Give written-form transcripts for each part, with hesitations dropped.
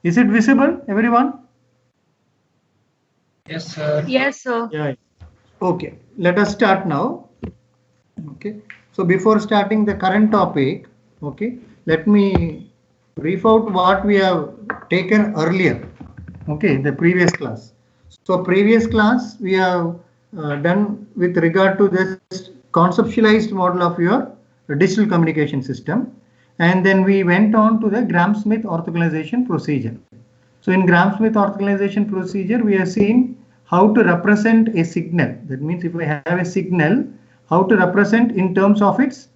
Is it visible, everyone? Yes, sir. Yes, sir. Yeah. Okay, let us start now. Okay, so before starting the current topic, okay, let me brief out what we have taken earlier. Okay, the previous class. So previous class we have done with regard to this conceptualized model of your digital communication system, and then we went on to the Gram-Smith orthogonalization procedure. So in Gram-Smith orthogonalization procedure, we have seen how to represent a signal. That means if I have a signal, how to represent in terms of its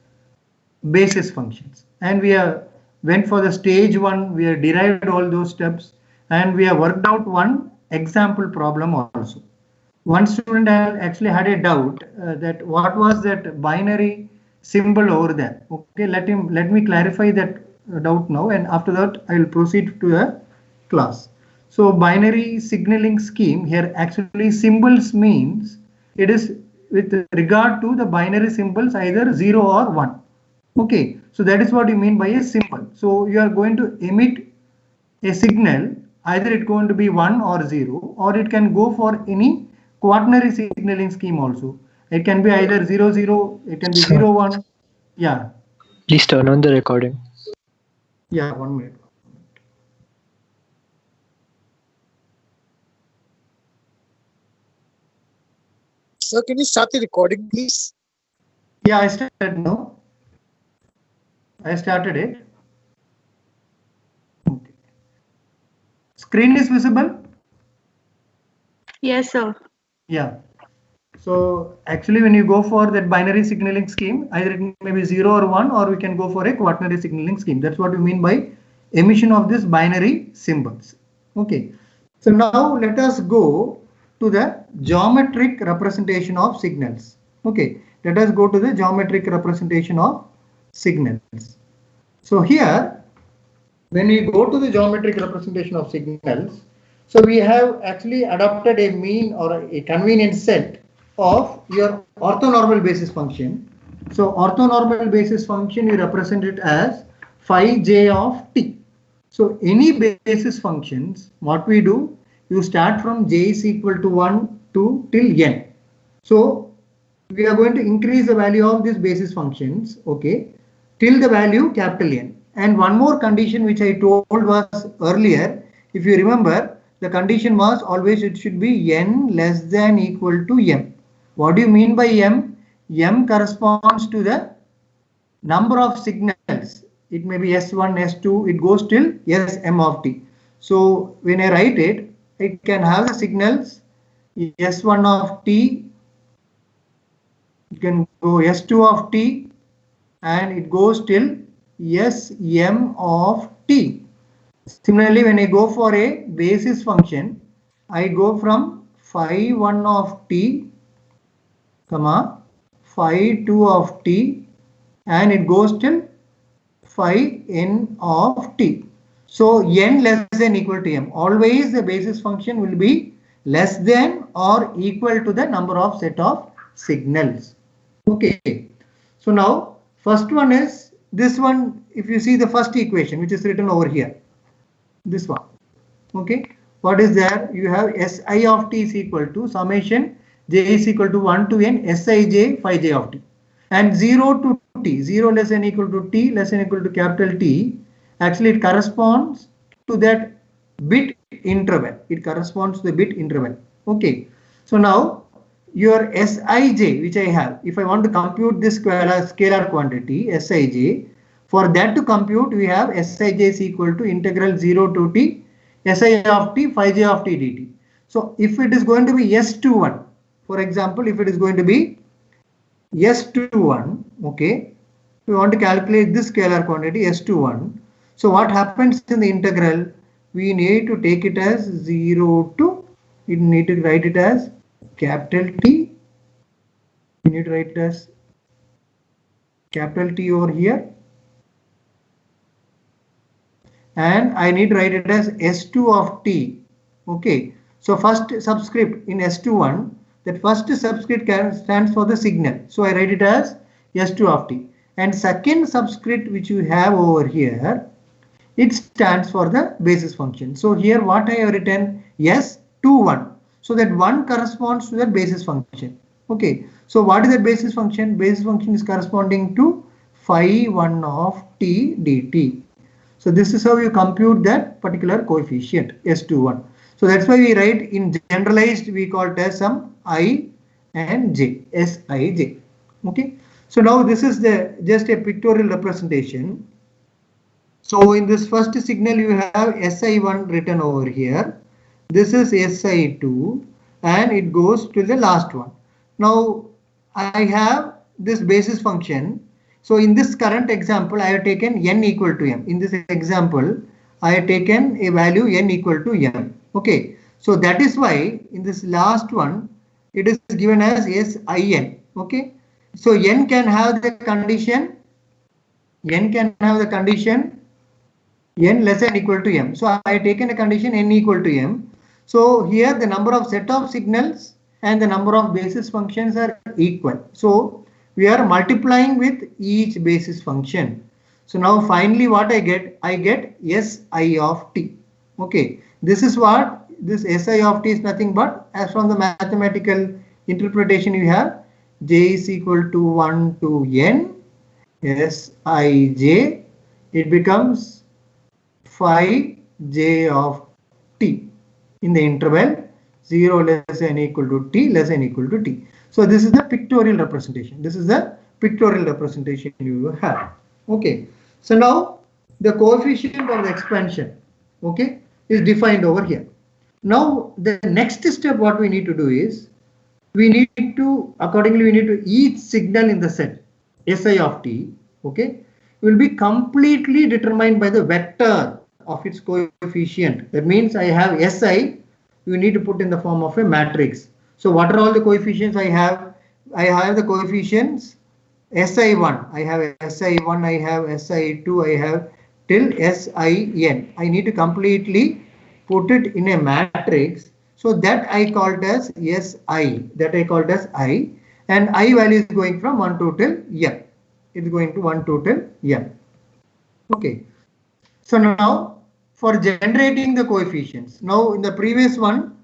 basis functions. And we have went for the stage one, we have derived all those steps, and we have worked out one example problem also. One student actually had a doubt that what was that binary symbol over there. Okay, let me clarify that doubt now, and after that I will proceed to the class. So binary signaling scheme here, actually symbols means it is with regard to the binary symbols either 0 or 1. Okay, so that is what you mean by a symbol. So you are going to emit a signal, either it going to be 1 or 0, or it can go for any quaternary signaling scheme also. It can be either 0 0, it can be 0 1. Yeah, Please turn on the recording. yeah, 1 minute. Sir, can you start the recording, please? Yeah, I started now. I started it. Okay. Screen is visible? Yes, sir. Yeah. So actually when you go for that binary signaling scheme, either it may be 0 or 1, or we can go for a quaternary signaling scheme. That's what we mean by emission of this binary symbols. Okay. So now let us go to the geometric representation of signals. Okay. Let us go to the geometric representation of signals. So here, when we go to the geometric representation of signals, so we have actually adopted a mean or a convenient set of your orthonormal basis function. So orthonormal basis function, you represent it as phi j of t. So any basis functions, what we do, you start from j is equal to 1 to till n. So we are going to increase the value of these basis functions, okay, till the value capital N. And one more condition which I told was earlier, if you remember, the condition was always it should be n less than equal to m. What do you mean by m? M corresponds to the number of signals. It may be S1, S2, it goes till Sm of t. So when I write it, it can have the signals S1 of t, it can go S2 of t, and it goes till Sm of t. Similarly, when I go for a basis function, I go from phi 1 of t, comma, phi 2 of t, and it goes till phi n of t. So n less than equal to m. Always the basis function will be less than or equal to the number of set of signals. Okay. So now first one is this one. If you see the first equation which is written over here, this one. Okay. What is there? You have Si of t is equal to summation j is equal to 1 to n Sij phi j of t, and 0 to t, 0 less than equal to t less than equal to capital T. Actually it corresponds to that bit interval. It corresponds to the bit interval. Okay. So now your Sij, which I have, if I want to compute this scalar quantity Sij, for that to compute we have Sij is equal to integral 0 to t Si of t phi j of t dt. So if it is going to be S21, for example, if it is going to be S21, okay, we want to calculate this scalar quantity S21. So what happens in the integral? We need to take it as 0 to, we need to write it as capital T. We need to write it as capital T over here. And I need to write it as S2 of t. Okay. So first subscript in S21, that first subscript stands for the signal. So I write it as S2 of t. And second subscript which you have over here, it stands for the basis function. So here what I have written, S2, 1. So that 1 corresponds to the basis function. Okay. So what is the basis function? Basis function is corresponding to phi 1 of t dt. So this is how you compute that particular coefficient S21. So that's why we write in generalized, we call it as some I and j, Sij. Okay. So now this is the just a pictorial representation. So in this first signal you have Si1 written over here. This is Si2 and it goes to the last one. Now I have this basis function. So in this current example, I have taken n equal to m. In this example, I have taken a value n equal to m. Okay. So that is why in this last one, it is given as Sin. Okay. So n can have the condition, n less than equal to m. So I have taken a condition n equal to m. So here the number of set of signals and the number of basis functions are equal. So we are multiplying with each basis function. So now finally what I get Si of t. Okay, this is what this Si of t is nothing but, as from the mathematical interpretation you have, j is equal to 1 to n Sij. It becomes phi j of t in the interval 0 less than equal to t less than equal to t. So this is the pictorial representation. This is the pictorial representation you have. Okay. So now the coefficient of the expansion, okay, is defined over here. Now the next step what we need to do is, we need to each signal in the set Si of t, okay, will be completely determined by the vector of its coefficient. That means I have Si, you need to put in the form of a matrix. So what are all the coefficients I have? I have the coefficients Si1, I have Si1, I have Si2, I have till Sin. I need to completely put it in a matrix. So that I called as Si, that I called as I, and I value is going from 1 to till n. It is going to 1 to till n. Okay. So now for generating the coefficients, now in the previous one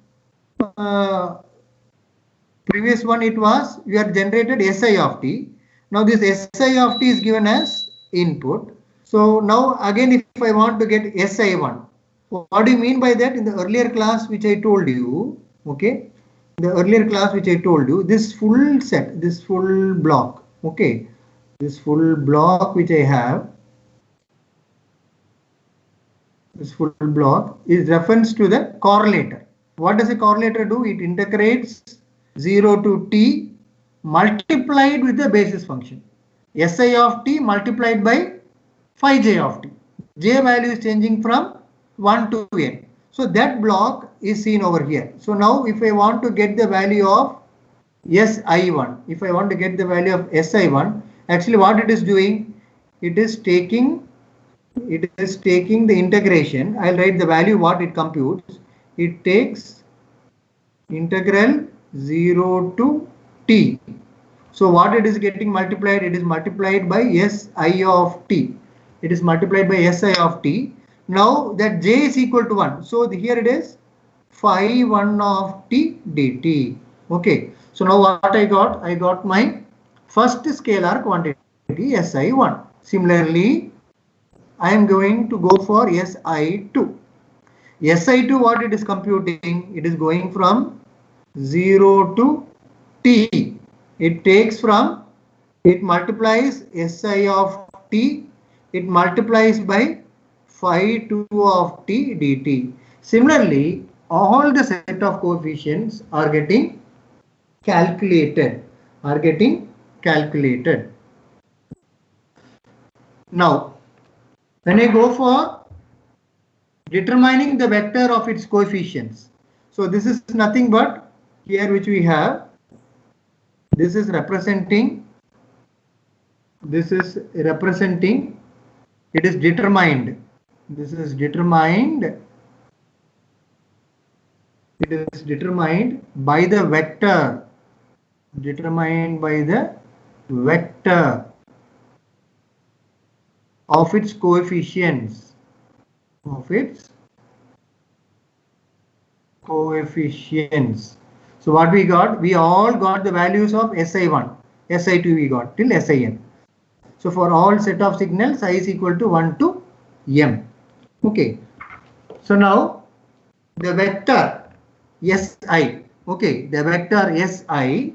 it was, we are generated Si of t. Now this Si of t is given as input. So now again if I want to get Si1, what do you mean by that? In the earlier class which I told you, okay, the earlier class which I told you, this full set, this full block, okay, this full block which I have, this full block is reference to the correlator. What does a correlator do? It integrates 0 to t multiplied with the basis function. Si of t multiplied by phi j of t. J value is changing from 1 to n. So that block is seen over here. So now if I want to get the value of Si1, if I want to get the value of Si1, actually what it is doing, it is taking the integration. I'll write the value what it computes. It takes integral 0 to t. So what it is getting multiplied? It is multiplied by Si of t. It is multiplied by Si of t. Now that j is equal to 1. So here it is phi 1 of t dt. Okay. So now what I got? I got my first scalar quantity Si1. Similarly, I am going to go for Si2. Si2 what it is computing? It is going from 0 to t. It takes from, it multiplies Si of t, it multiplies by phi 2 of t dt. Similarly, all the set of coefficients are getting calculated. Now, when I go for determining the vector of its coefficients, so this is nothing but here which we have, this is representing, it is determined, this is determined, it is determined by the vector, of its coefficients. of its coefficients. So what we got? We all got the values of SI1, SI2 we got till SIN. So for all set of signals, I is equal to 1 to M. Okay. So now the vector SI, okay, the vector SI,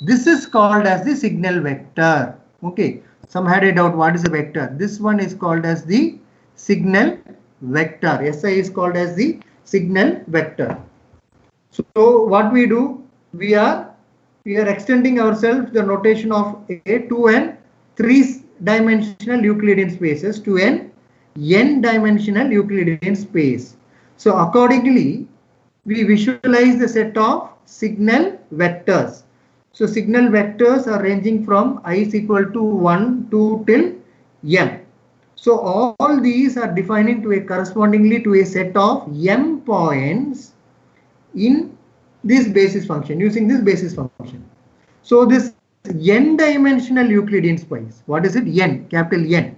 this is called as the signal vector. Okay. Some had a doubt, what is a vector? This one is called as the signal vector. SI is called as the signal vector. So what we do, we are extending ourselves the notation of a 2 and 3-dimensional Euclidean spaces to an n-dimensional Euclidean space. So accordingly, we visualize the set of signal vectors. So signal vectors are ranging from I is equal to 1, 2 till m. So all these are defining to a correspondingly to a set of m points in this basis function, using this basis function. So this n-dimensional Euclidean space, what is it? N, capital N.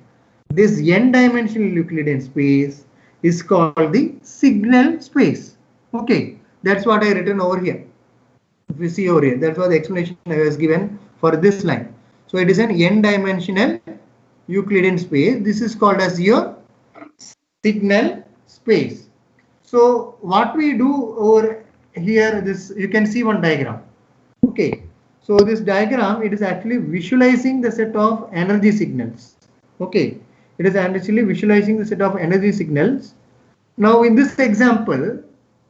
This n-dimensional Euclidean space is called the signal space. Okay, that's what I written over here. If you see over here, that's what the explanation I was given for this line. So it is an n-dimensional Euclidean space. This is called as your signal space. So what we do over here, this you can see one diagram. Okay, so this diagram, it is actually visualizing the set of energy signals. Okay, it is actually visualizing the set of energy signals. Now in this example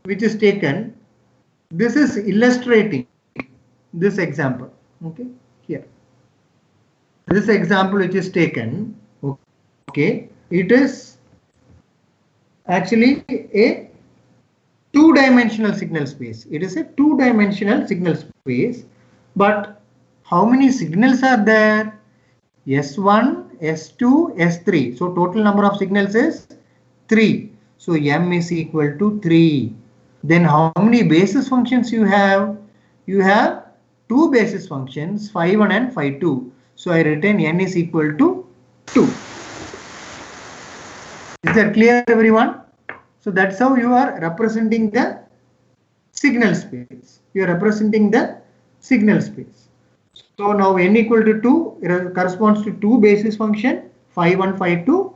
which is taken, this is illustrating this example. Okay, here this example which is taken, okay, it is actually a two-dimensional signal space. It is a two-dimensional signal space, but how many signals are there? S1, S2, S3. So total number of signals is 3. So M is equal to 3. Then how many basis functions you have? You have two basis functions, phi1 and phi2. So I written N is equal to 2. Is that clear, everyone? So that's how you are representing the signal space. You are representing the signal space. So now n equal to 2 corresponds to two basis function, phi1, phi2.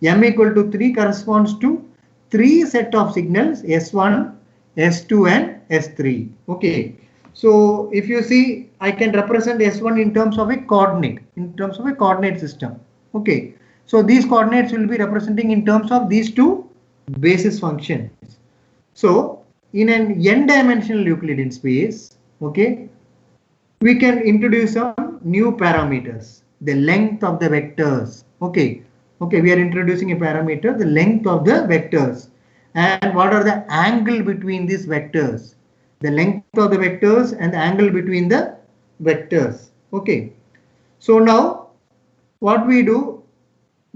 M equal to 3 corresponds to three set of signals, S1, S2 and S3. Okay. So if you see, I can represent S1 in terms of a coordinate, system. Okay. So these coordinates will be representing in terms of these two basis functions. So in an n-dimensional Euclidean space, okay, we can introduce some new parameters, the length of the vectors. Okay, we are introducing a parameter, the length of the vectors, and what are the angle between these vectors, the length of the vectors and the angle between the vectors. Okay, so now what we do,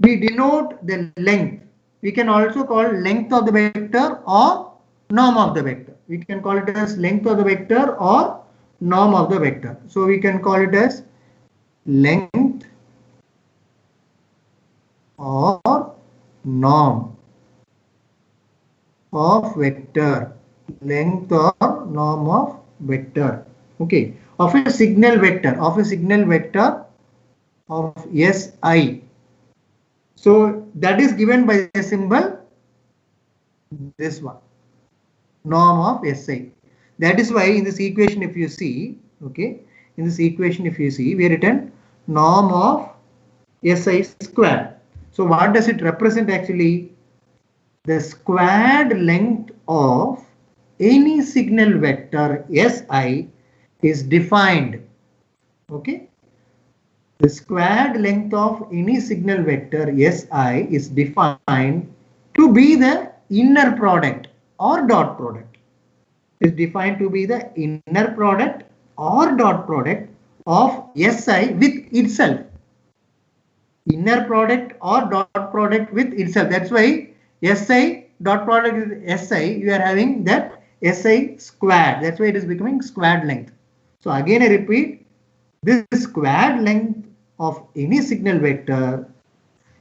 we denote the length. We can also call length of the vector or norm of the vector. We can call it as length of the vector or norm of the vector. So we can call it as length or norm of vector. Length or norm of vector. Okay, of a signal vector, of SI. So that is given by the symbol, this one, norm of SI. That is why in this equation, if you see, okay, in this equation, if you see, we written norm of SI squared. So what does it represent actually? The squared length of any signal vector SI is defined. Okay. The squared length of any signal vector SI is defined to be the inner product or dot product. Is defined to be the inner product or dot product of SI with itself. Inner product or dot product with itself. That's why SI dot product is SI. You are having that SI squared. That's why it is becoming squared length. So again I repeat, this squared length of any signal vector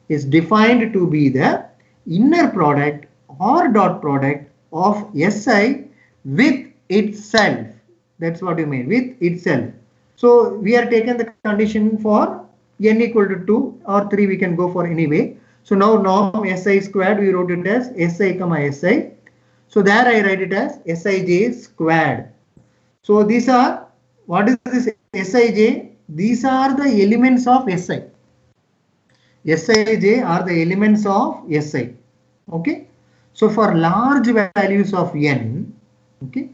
is defined to be the inner product or dot product of Si with itself. That's what you mean, with itself. So we are taking the condition for n equal to 2 or 3, we can go for anyway. So now norm Si squared, we wrote it as Si comma Si. So there I write it as Sij squared. So these are, what is this Sij? These are the elements of Si. Sij are the elements of Si. Okay. So for large values of n, okay,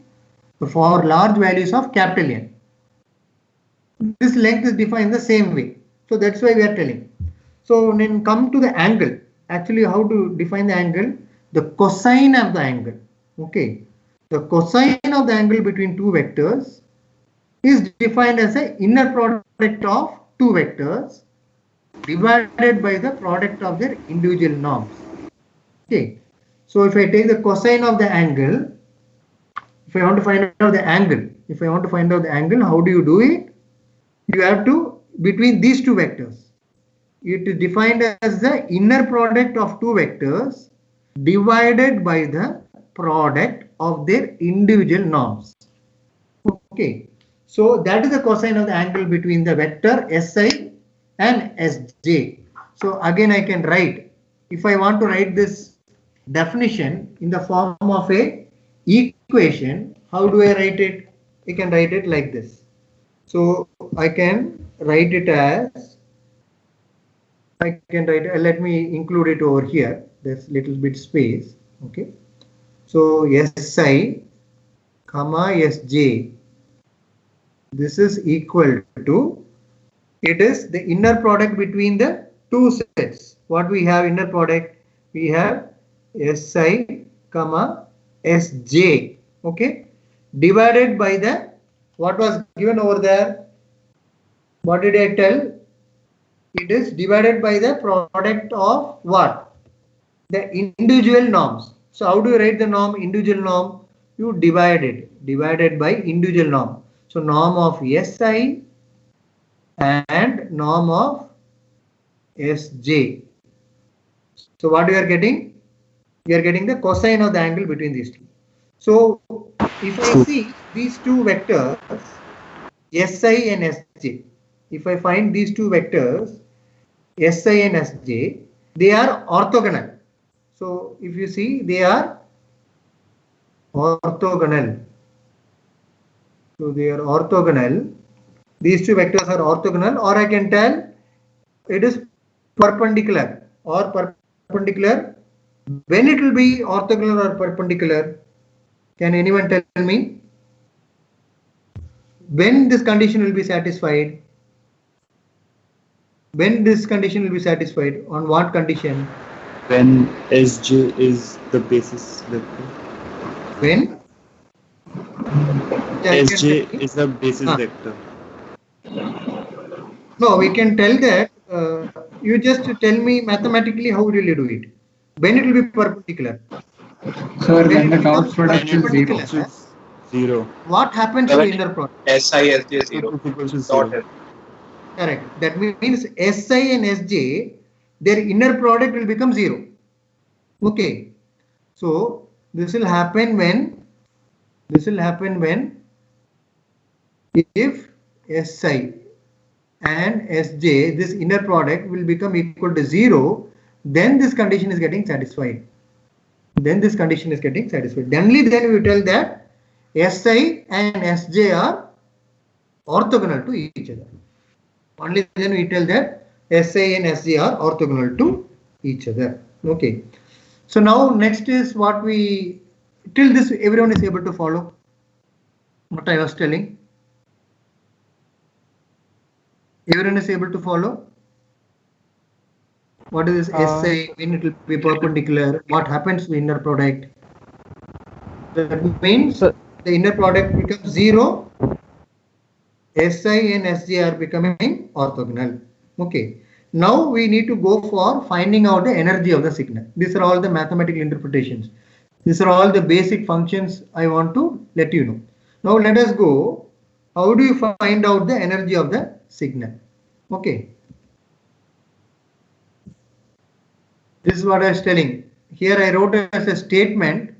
so for large values of capital N, this length is defined the same way. So that's why we are telling. So then come to the angle. Actually, how to define the angle? The cosine of the angle. Okay. The cosine of the angle between two vectors is defined as the inner product of two vectors divided by the product of their individual norms. Okay. So if I take the cosine of the angle, if I want to find out the angle, how do you do it? You have to, between these two vectors, it is defined as the inner product of two vectors divided by the product of their individual norms. Okay. So that is the cosine of the angle between the vector Si and Sj. So again I can write, if I want to write this definition in the form of a equation, how do I write it? I can write it like this. So I can write it as, let me include it over here. There's little bit space. Okay. So Si comma Sj, this is equal to, it is the inner product between the two sets. What we have inner product? We have Si comma Sj. Okay. Divided by the, what was given over there? What did I tell? It is divided by the product of what? The individual norms. So how do you write the norm? Individual norm. You divide it. Divided by individual norm. So norm of Si and norm of Sj. So what we are getting? We are getting the cosine of the angle between these two. So if I see these two vectors, Si and Sj, if I find these two vectors, Si and Sj, they are orthogonal. So if you see, they are orthogonal. So they are orthogonal. These two vectors are orthogonal, or I can tell it is perpendicular or perpendicular. When it will be orthogonal or perpendicular? Can anyone tell me? When this condition will be satisfied? When this condition will be satisfied? On what condition? When Sj is the basis vector. When? Sj is the basis vector. No, we can tell that. You just tell me mathematically how will you do it? When it will be perpendicular? Sir, when the dot product is perpendicular, zero. What happens to the inner product? Si Sj 0. Dot. Correct. That means Si and Sj, their inner product will become 0. Okay. So this will happen when if Si and Sj, this inner product will become equal to 0, then this condition is getting satisfied. Only then we tell that Si and Sj are orthogonal to each other. Only then we tell that Si and Sj are orthogonal to each other. Okay. So now next is what we, till this everyone is able to follow what I was telling. Everyone is able to follow? What is this Si, when it will be perpendicular? What happens to the inner product? That means the inner product becomes 0. Si and Sj are becoming orthogonal. Okay. Now we need to go for finding out the energy of the signal. These are all the mathematical interpretations. These are all the basic functions I want to let you know. Now let us go. How do you find out the energy of the signal? Okay. This is what I was telling. here I wrote as a statement.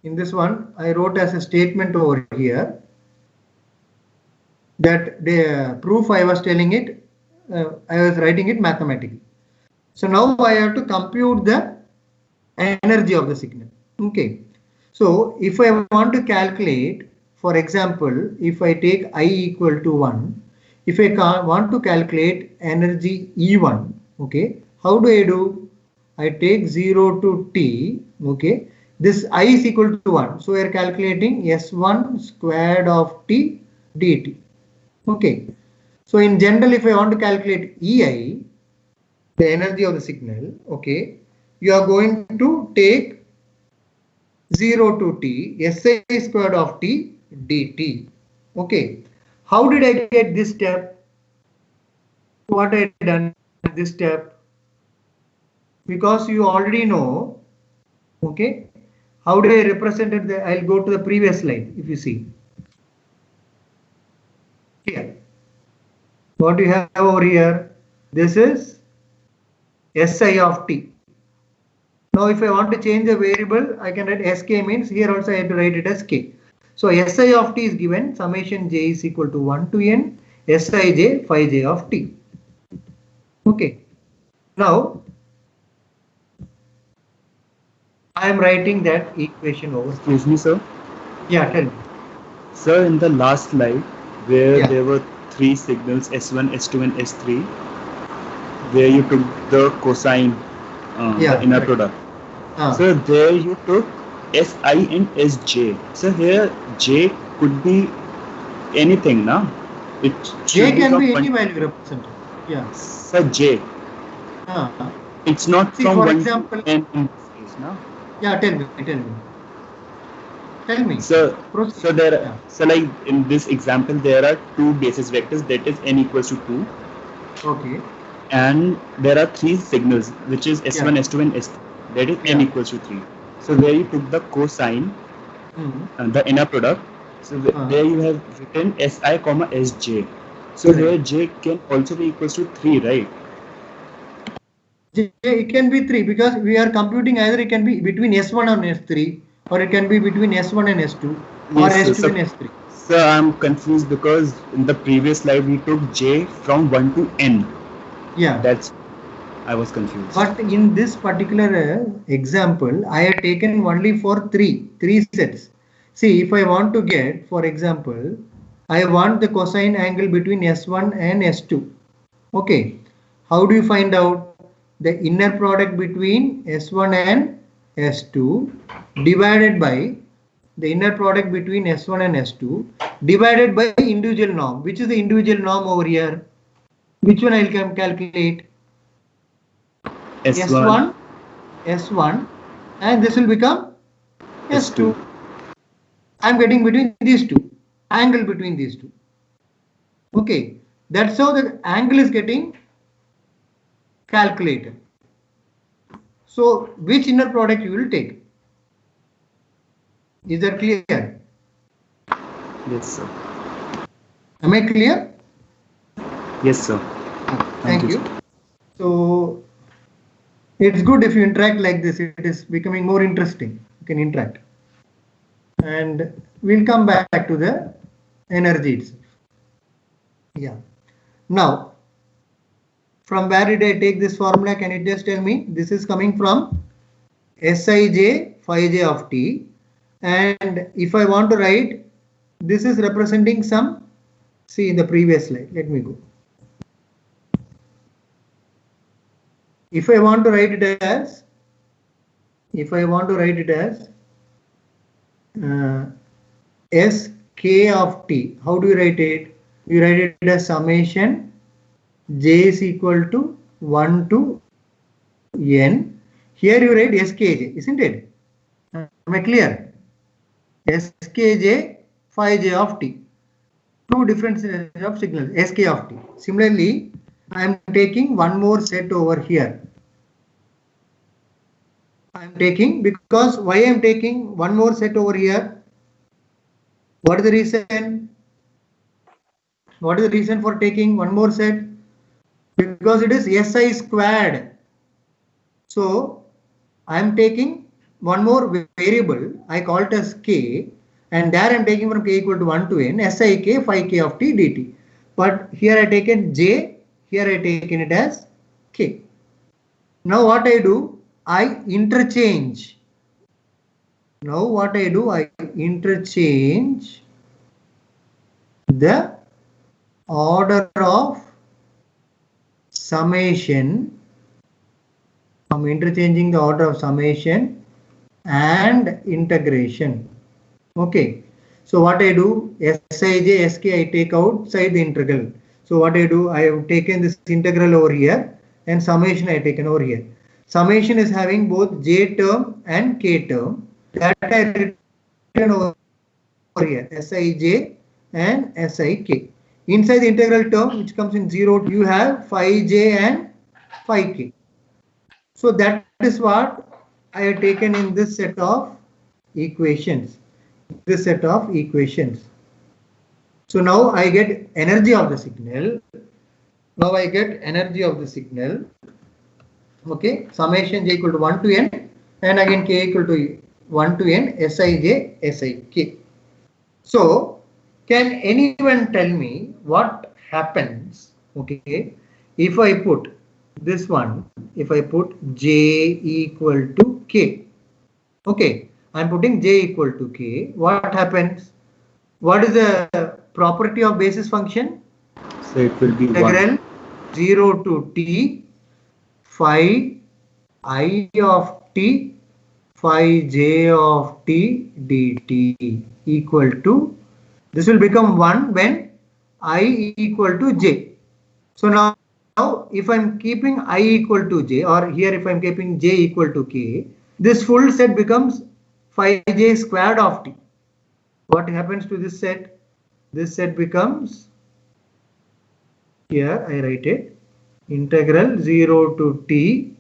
In this one, I wrote as a statement over here that the proof I was telling it, I was writing it mathematically. So now I have to compute the energy of the signal. Okay. So if I want to calculate, for example, if I take I equal to 1, if I want to calculate energy E1, okay, how do I do? I take 0 to T, okay, this I is equal to 1. So we are calculating S1 squared of T dt. Okay. So in general, if I want to calculate EI, the energy of the signal, okay, you are going to take 0 to T SI squared of T dt. Okay. How did I get this step? What I done this step? Because you already know, okay, how do I represent it? I'll go to the previous slide. If you see here, what you have over here, this is SI of T. Now if I want to change a variable, I can write SK, means here also I have to write it as K. So SI of T is given, summation J is equal to 1 to N Sij phi j of T. Okay. Now I am writing that equation over. Excuse me, sir. Yeah, tell me. Sir, in the last slide, where Yeah. there were 3 signals, S1, S2, and S3, where you took the cosine, Yeah, the inner right. product. Ah. So there you took Si and Sj. So here J could be anything, na? It J should can from be one- any value represented. Yeah. Sir, J. Ah. It's not See, from for 1 example, to n in this case, na? yeah, tell me. Tell me. So Proceed. there, Yeah. so like in this example, there are 2 basis vectors, that is n equals to 2, Okay. and there are 3 signals, which is S1, Yeah. S2, and S3. That is n Yeah. equals to 3. So where you took the cosine, the inner product. So there you have written Si comma Sj. So Right. here J can also be equals to 3, right? It can be 3 because we are computing either it can be between S1 and S3 or it can be between S1 and S2 or Yes, S2 so, and S3. So I'm confused because in the previous slide we took J from 1 to n. Yeah. That's I was confused. But in this particular example, I have taken only for three sets. See, if I want to get, for example, I want the cosine angle between S1 and S2. Okay. How do you find out? The inner product between S1 and S2 divided by the inner product between S1 and S2 divided by individual norm. Which is the individual norm over here? Which one I can calculate? S1, and this will become S2. I'm getting between these two, angle between these two. Okay, that's how the angle is getting calculated. So which inner product you will take? Is that clear? Yes, sir. Am I clear? Yes, sir. Thank you. So it's good if you interact like this. It is becoming more interesting. You can interact. And we'll come back to the energy itself. Yeah. Now, from where did I take this formula? Can you just tell me? This is coming from Sij phi j of t. And if I want to write, this is representing some, see in the previous slide. Let me go. If I want to write it as, Sk of t, how do you write it? You write it as summation j is equal to 1 to n. Here you write Skj, isn't it? Am I clear? Skj phi j of t. Two different sets of signals, Sk of t. Similarly, I am taking one more set over here. I am taking, because why I am taking one more set over here? What is the reason? What is the reason for taking one more set? Because it is Si squared. So I am taking one more variable, I call it as k, and there I am taking from k equal to 1 to n, sik phi k of t dt. But here I taken j, here I taken it as k. Now what I do, I interchange. Now what I do, I interchange the order of summation. I'm interchanging the order of summation and integration. Okay. So what I do, Sij, Sk I take outside the integral. So what I do, I have taken this integral over here and summation I have taken over here. Summation is having both j term and k term. That I written over here, Sij and Sik. Inside the integral term which comes in 0, you have phi j and phi k. So that is what I have taken in this set of equations. This set of equations. So now I get energy of the signal. Now I get energy of the signal. Okay, summation j equal to 1 to n, and again k equal to 1 to n, Sij, Sik. So can anyone tell me what happens, okay, if I put this one, if I put j equal to k? Okay, I'm putting j equal to k. What happens? What is the property of basis function? So it will be Integral 1. 0 to t phi I of t phi j of t dt equal to, this will become 1 when I equal to j. So now if I'm keeping I equal to j, or here if I'm keeping j equal to k, this full set becomes phi j squared of t. What happens to this set? This set becomes, here I write it, integral 0 to t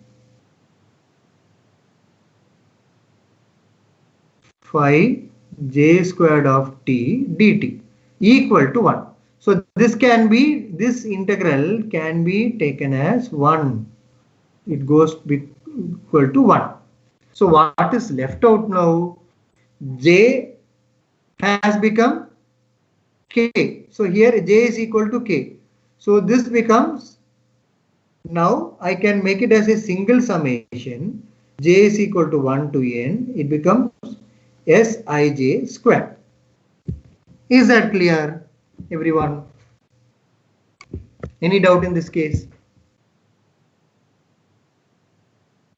phi j squared of t dt equal to 1. So this can be, this integral can be taken as 1. It goes equal to 1. So what is left out now? J has become k. So here j is equal to k. So this becomes, now I can make it as a single summation. J is equal to 1 to n. It becomes Sij square. Is that clear, everyone? Any doubt in this case?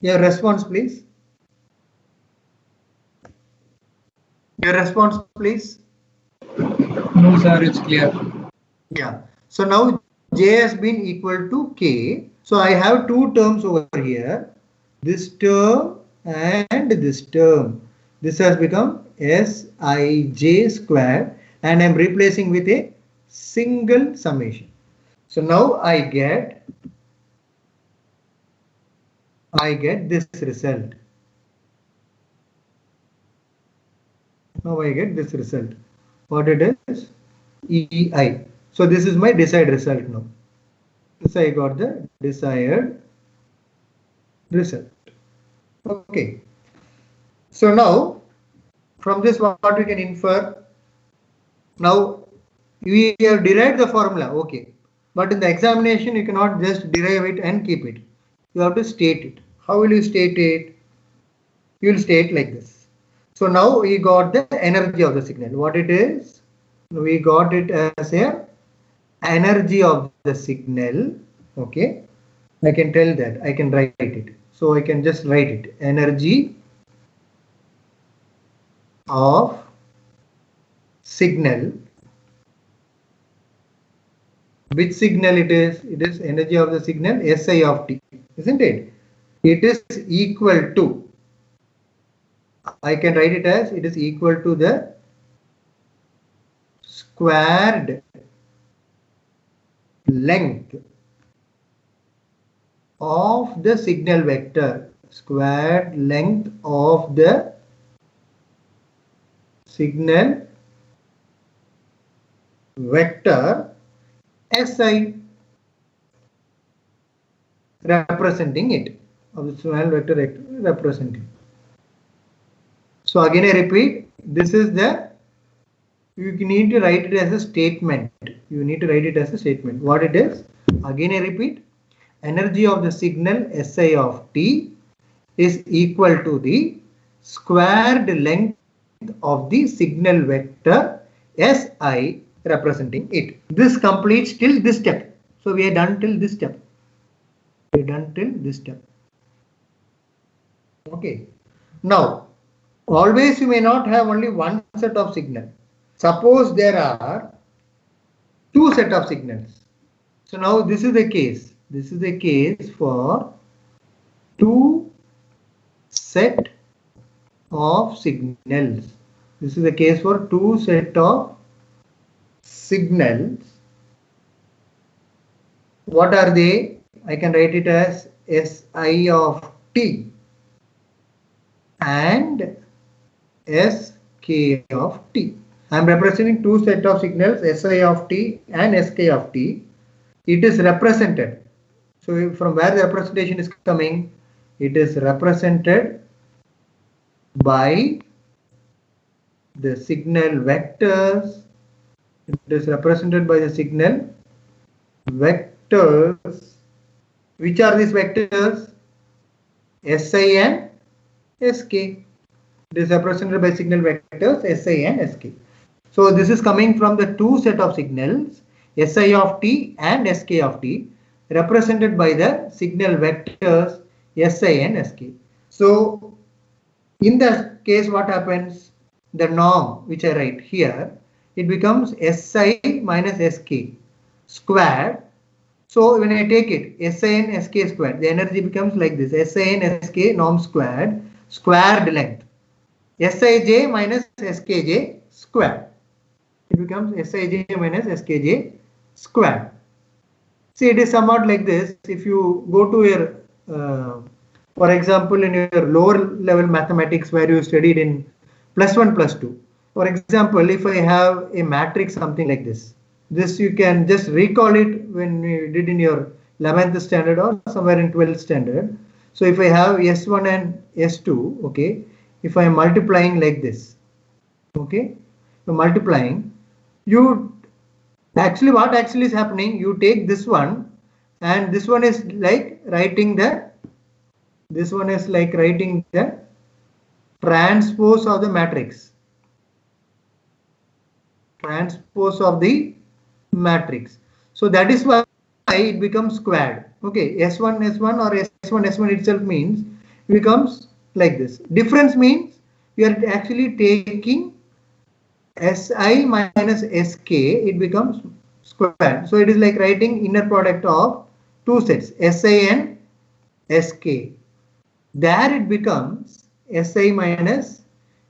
Your response, please. Your response, please. No, sir, it's clear. Yeah. So now j has been equal to k. So I have two terms over here. This term and this term. This has become Sij square, and I'm replacing with a single summation. So now I get this result. Now I get this result. What it is? EI. So this is my desired result now. This I got the desired result. Okay. So now from this what we can infer? Now we have derived the formula, okay. But in the examination you cannot just derive it and keep it. You have to state it. How will you state it? You will state like this. So now we got the energy of the signal. What it is? We got it as a energy of the signal. Okay. I can tell that. I can write it. So I can just write it. Energy of signal. Which signal it is? It is energy of the signal Si of t, isn't it? It is equal to, I can write it as, it is equal to the squared length of the signal vector. Squared length of the signal vector Si, representing it. of the small vector representing. So again I repeat, this is the, you need to write it as a statement. You need to write it as a statement. What it is? Again I repeat, energy of the signal Si of t is equal to the squared length of the signal vector Si representing it. This completes till this step. So we are done till this step. We are done till this step. Okay. Now, always you may not have only one set of signal. Suppose there are two set of signals. So now this is the case. This is the case for two set of signals. This is the case for two set of signals. What are they? I can write it as Si of t and Sk of t. I am representing two set of signals, Si of t and Sk of t. It is represented. So from where the representation is coming? It is represented by the signal vectors. It is represented by the signal vectors. Which are these vectors? Si and Sk. It is represented by signal vectors Si and Sk. So this is coming from the two set of signals Si of t and Sk of t, represented by the signal vectors Si and Sk. So in that case, what happens? The norm which I write here, it becomes Si minus Sk squared. So when I take it Si and Sk squared, the energy becomes like this: Si and Sk norm squared, squared length, Sij minus Skj squared. It becomes Sij minus Skj squared. See, it is somewhat like this. If you go to your, for example, in your lower level mathematics where you studied in +1, +2. For example, if I have a matrix something like this, you can just recall it when you did in your 11th standard or somewhere in 12th standard. So if I have S1 and S2, okay, if I am multiplying like this, okay, so multiplying, you actually, what actually is happening, you take this one and this one is like writing the, this one is like writing the transpose of the matrix. Transpose of the matrix. So that is why it becomes squared. Okay, S1 S1 or S1 S1 itself means it becomes like this. Difference means you are actually taking Si minus Sk, it becomes squared. So it is like writing inner product of two sets, Si and Sk. There it becomes Si minus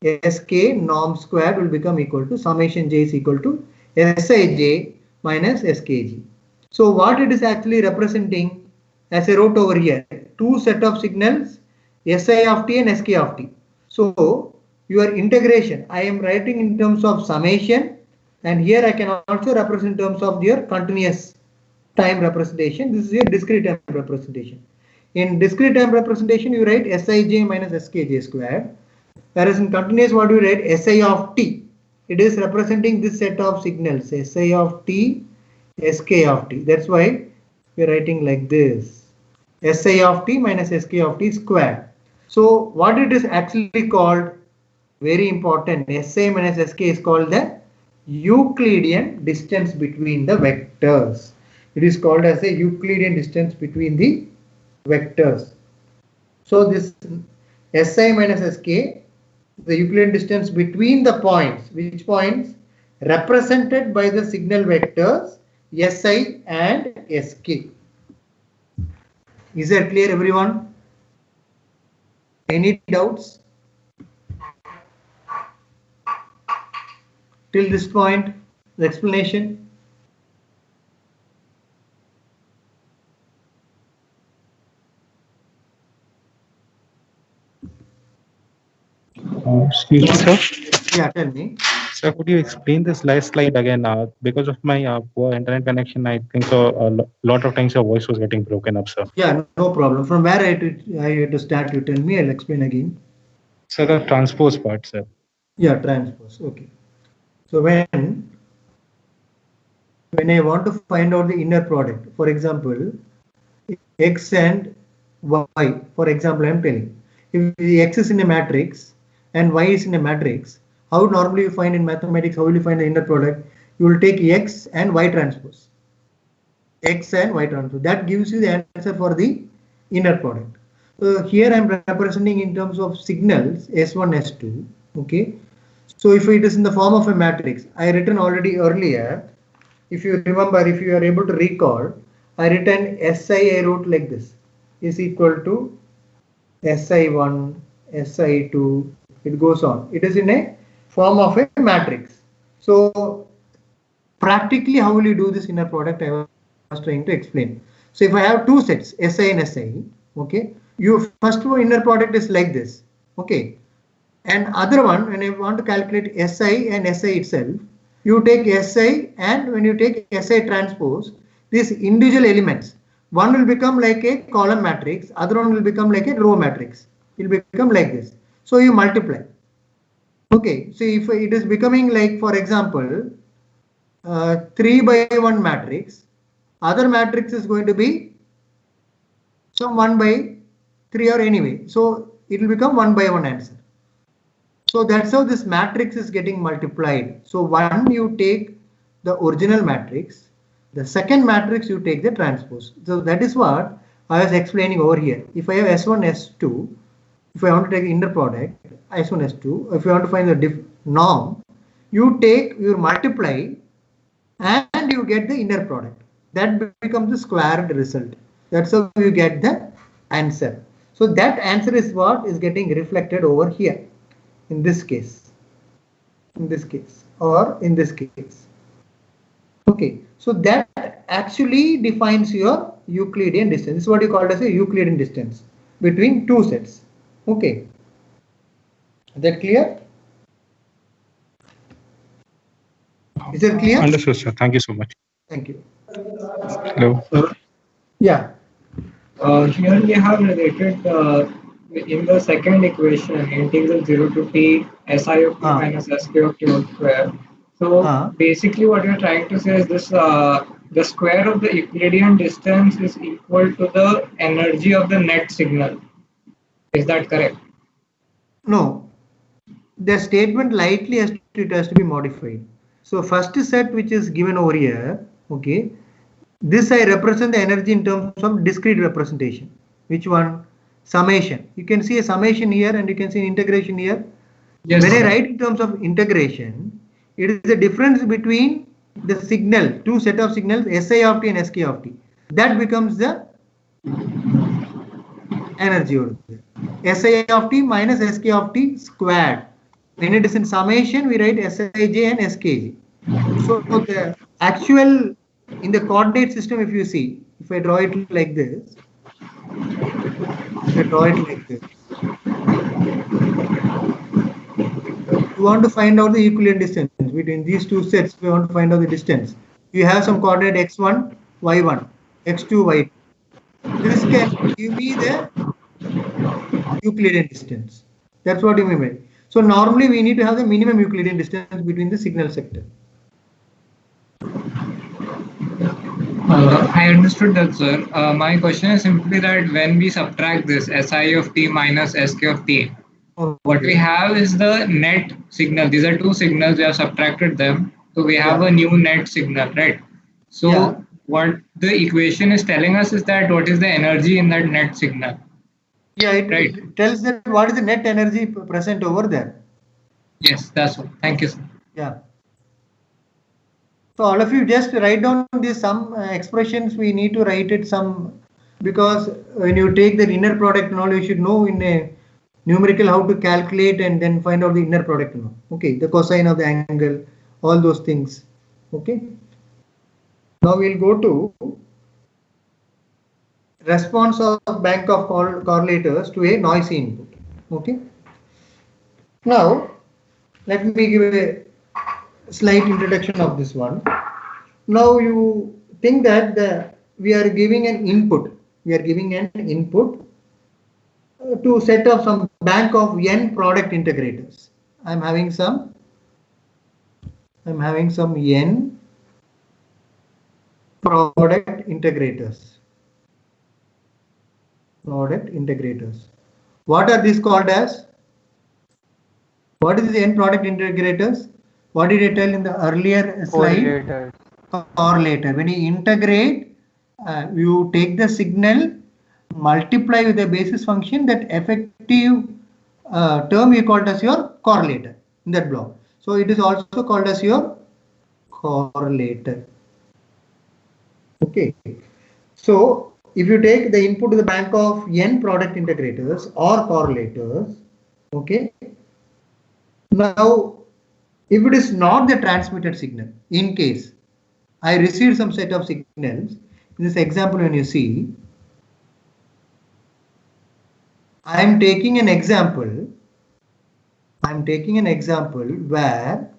Sk norm squared will become equal to summation j is equal to Sij minus Skg. So what it is actually representing, as I wrote over here, two set of signals, Si of t and Sk of t. So your integration, I am writing in terms of summation, and here I can also represent in terms of your continuous time representation. This is your discrete time representation. In discrete time representation, you write Sij minus Skj squared, whereas in continuous, what do you write? Si of t. It is representing this set of signals, Si of t, Sk of t. That's why we are writing like this: Si of t minus Sk of t squared. So what it is actually called, very important, Si minus Sk is called the Euclidean distance between the vectors. It is called as a Euclidean distance between the vectors. So this Si minus Sk, the Euclidean distance between the points. Which points? Represented by the signal vectors Si and Sk. Is that clear, everyone? Any doubts till this point? The explanation? Excuse me, sir. Yeah, tell me. Sir, could you explain this last slide again? Because of my poor internet connection, I think so. A lot of times your voice was getting broken up, sir. Yeah, no problem. From where I had to start, you tell me, I'll explain again. So the transpose part, sir. Yeah, transpose. Okay. So when I want to find out the inner product, for example, X and Y, for example, I'm telling, if the X is in a matrix and Y is in a matrix, how normally you find in mathematics, how will you find the inner product? You will take X and Y transpose. X and Y transpose. That gives you the answer for the inner product. So here I'm representing in terms of signals S1, S2. Okay. So if it is in the form of a matrix, I written already earlier. If you remember, if you are able to recall, I written SI, I wrote like this, is equal to SI1, SI2, it goes on. It is in a form of a matrix. So practically, how will you do this inner product? I was trying to explain. So if I have two sets, SI and SI, okay, your first one inner product is like this, okay, and other one, when I want to calculate SI and SI itself, you take SI, and when you take SI transpose, these individual elements, one will become like a column matrix, other one will become like a row matrix. It will become like this. So you multiply. Okay, so if it is becoming like, for example, 3 by 1 matrix, other matrix is going to be some 1 by 3 or anyway. So it will become 1 by 1 answer. So that's how this matrix is getting multiplied. So one, you take the original matrix, the second matrix you take the transpose. So that is what I was explaining over here. If I have S1, S2, if I want to take inner product, S1, S2, if you want to find the norm, you take your multiply and you get the inner product. That becomes the squared result. That's how you get the answer. So that answer is what is getting reflected over here. In this case, or in this case. Okay, so that actually defines your Euclidean distance. This is what you call as a Euclidean distance between two sets. Okay, is that clear? Is that clear? Understood, sir. Thank you so much. Thank you. Hello. Yeah. Here we have related in the second equation, integral 0 to t SI of t minus SK of t whole square. So basically what you're trying to say is this, the square of the Euclidean distance is equal to the energy of the net signal. Is that correct? No. The statement lightly has to be modified. So first set which is given over here, okay, this I represent the energy in terms of discrete representation. Which one? Summation. You can see a summation here and you can see an integration here. Yes. When I write in terms of integration, it is the difference between the signal, two set of signals, SI of t and SK of t. That becomes the energy over there. SI of t minus SK of t squared. When it is in summation, we write Sij and Skj. So the actual in the coordinate system, if you see, if I draw it like this, you want to find out the Euclidean distance between these two sets. We want to find out the distance. You have some coordinate x1, y1, x2, y2. This can give me the Euclidean distance. That's what you mean by. So normally we need to have the minimum Euclidean distance between the signal sector. I understood that, sir. My question is simply that when we subtract this SI of t minus SK of t, what we have is the net signal. These are two signals, we have subtracted them. So we have a new net signal, right? So what the equation is telling us is that what is the energy in that net signal? Yeah, it tells that what is the net energy present over there. Yes, that's all. Thank you, sir. Yeah. So all of you just write down these some expressions. We need to write it some, because when you take the inner product and all, you should know in a numerical how to calculate and then find out the inner product and all. Okay, the cosine of the angle, all those things. Okay. Now we'll go to response of bank of correlators to a noisy input. Okay. Now let me give a slight introduction of this one. Now you think that we are giving an input. We are giving an input to set up some bank of n product integrators. I'm having some n product integrators. What are these called as? What is the n product integrators? What did I tell in the earlier slide? Correlator. When you integrate, you take the signal, multiply with a basis function, that effective term you called as your correlator in that block. So it is also called as your correlator. Okay. So if you take the input to the bank of n product integrators or correlators, okay. Now, if it is not the transmitted signal, in case I received some set of signals, in this example when you see, I am taking an example where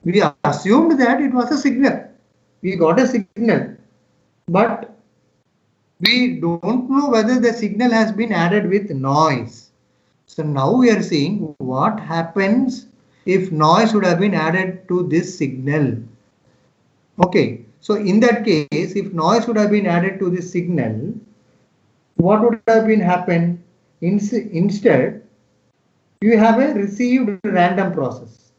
we assumed that it was a signal. We got a signal, but we don't know whether the signal has been added with noise. So now we are seeing what happens if noise would have been added to this signal. Okay, so in that case, if noise would have been added to this signal, what would have been happen? Instead, you have a received random process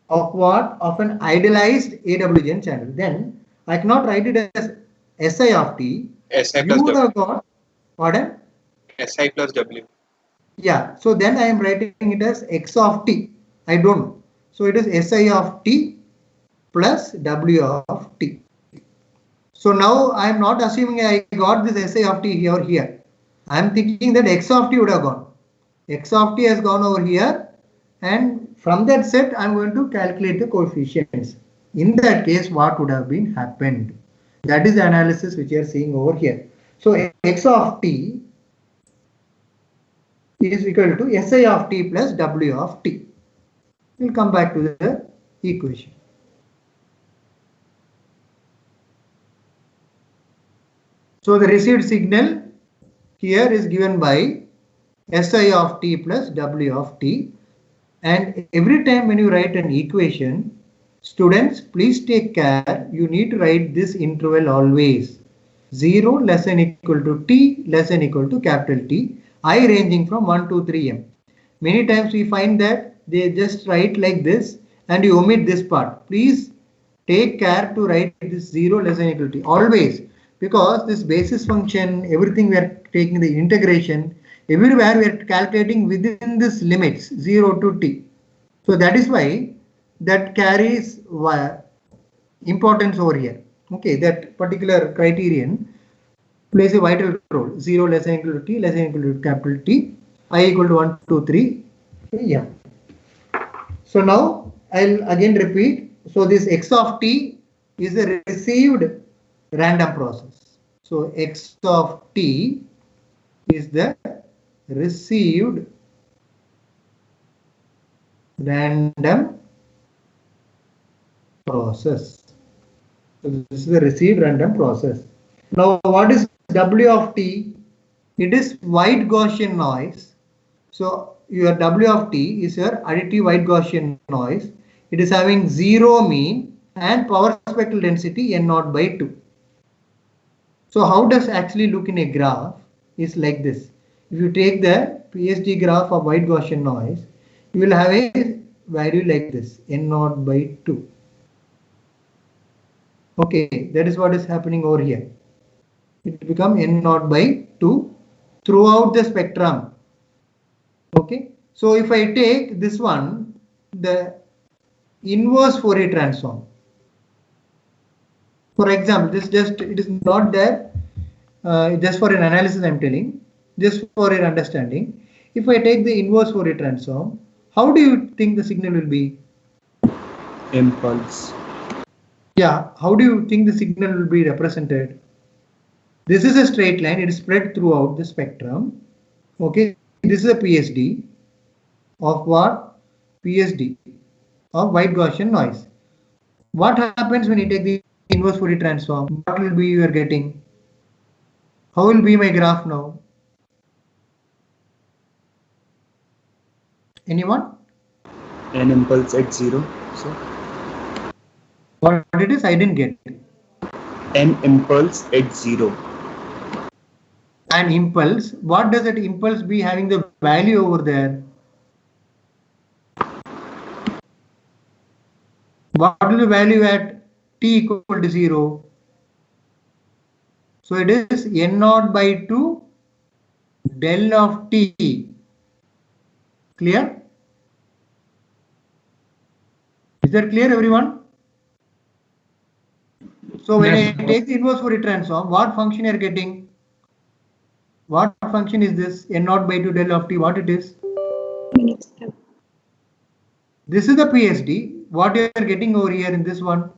of what? Of an idealized AWGN channel. Then I cannot write it as SI of T. SI You plus would W. have got, pardon? SI plus W. Yeah, so then I am writing it as X of T. I don't know. So it is SI of T plus W of T. So now I am not assuming I got this SI of T here. I am thinking that X of T would have gone. X of T has gone over here, and from that set I am going to calculate the coefficients. In that case, what would have been happened? That is the analysis which you are seeing over here. So X of T is equal to SI of T plus W of T. We'll come back to the equation. So the received signal here is given by SI of T plus W of T. And every time when you write an equation, students, please take care. You need to write this interval always. 0 less than equal to T less than equal to capital T. I ranging from 1 to 3m. Many times we find that they just write like this and you omit this part. Please take care to write this 0 less than equal to T always, because this basis function, everything we are taking the integration, everywhere we are calculating within this limits 0 to T. So that is why that carries importance over here. Okay, that particular criterion plays a vital role. 0 less than equal to T less than equal to capital T, I equal to 1, 2, 3. Yeah. So now I'll again repeat. So this X of T is a received random process. So X of T is the received random process. So this is the received random process. Now what is W of T? It is white Gaussian noise. So your W of T is your additive white Gaussian noise. It is having 0 mean and power spectral density n0 by 2. So how does actually look in a graph is like this. If you take the PSG graph of white Gaussian noise, you will have a value like this, n0 by 2. Okay, that is what is happening over here. It becomes n0 by 2 throughout the spectrum. Okay, so if I take this one, the inverse Fourier transform. For example, this just, it is not there just for an analysis I am telling, just for your understanding. If I take the inverse Fourier transform, how do you think the signal will be? Impulse. Yeah, how do you think the signal will be represented? This is a straight line, it is spread throughout the spectrum. Okay, this is a PSD of what? PSD. of white Gaussian noise. What happens when you take the inverse Fourier transform? What will be you are getting? How will be my graph now? Anyone? N impulse at 0. So What it is? I didn't get it. N impulse at 0. An impulse. What does that impulse be having the value over there? What will the value at t equal to 0? So it is n0 by 2 del of t. Clear? Is that clear, everyone? So when I take the inverse Fourier transform, what function you are getting? What function is this? n0 by 2 del of t. What it is? This is the PSD. What you are getting over here in this one?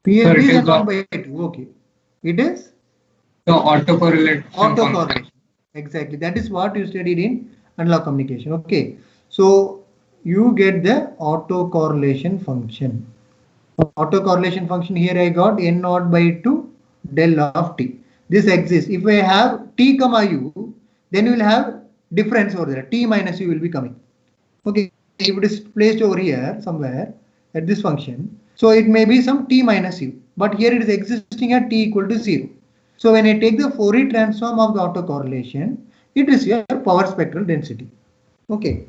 PSD is n0 by 2. Okay. It is? The autocorrelation. Autocorrelation. Exactly. That is what you studied in analog communication. Okay. So you get the autocorrelation function. Autocorrelation function here I got n0 by 2 del of t. This exists. If I have t comma u, then you will have difference over there. T minus u will be coming. Okay. If it is placed over here somewhere at this function, so it may be some t minus u. But here it is existing at t equal to 0. So when I take the Fourier transform of the autocorrelation, it is your power spectral density. Okay.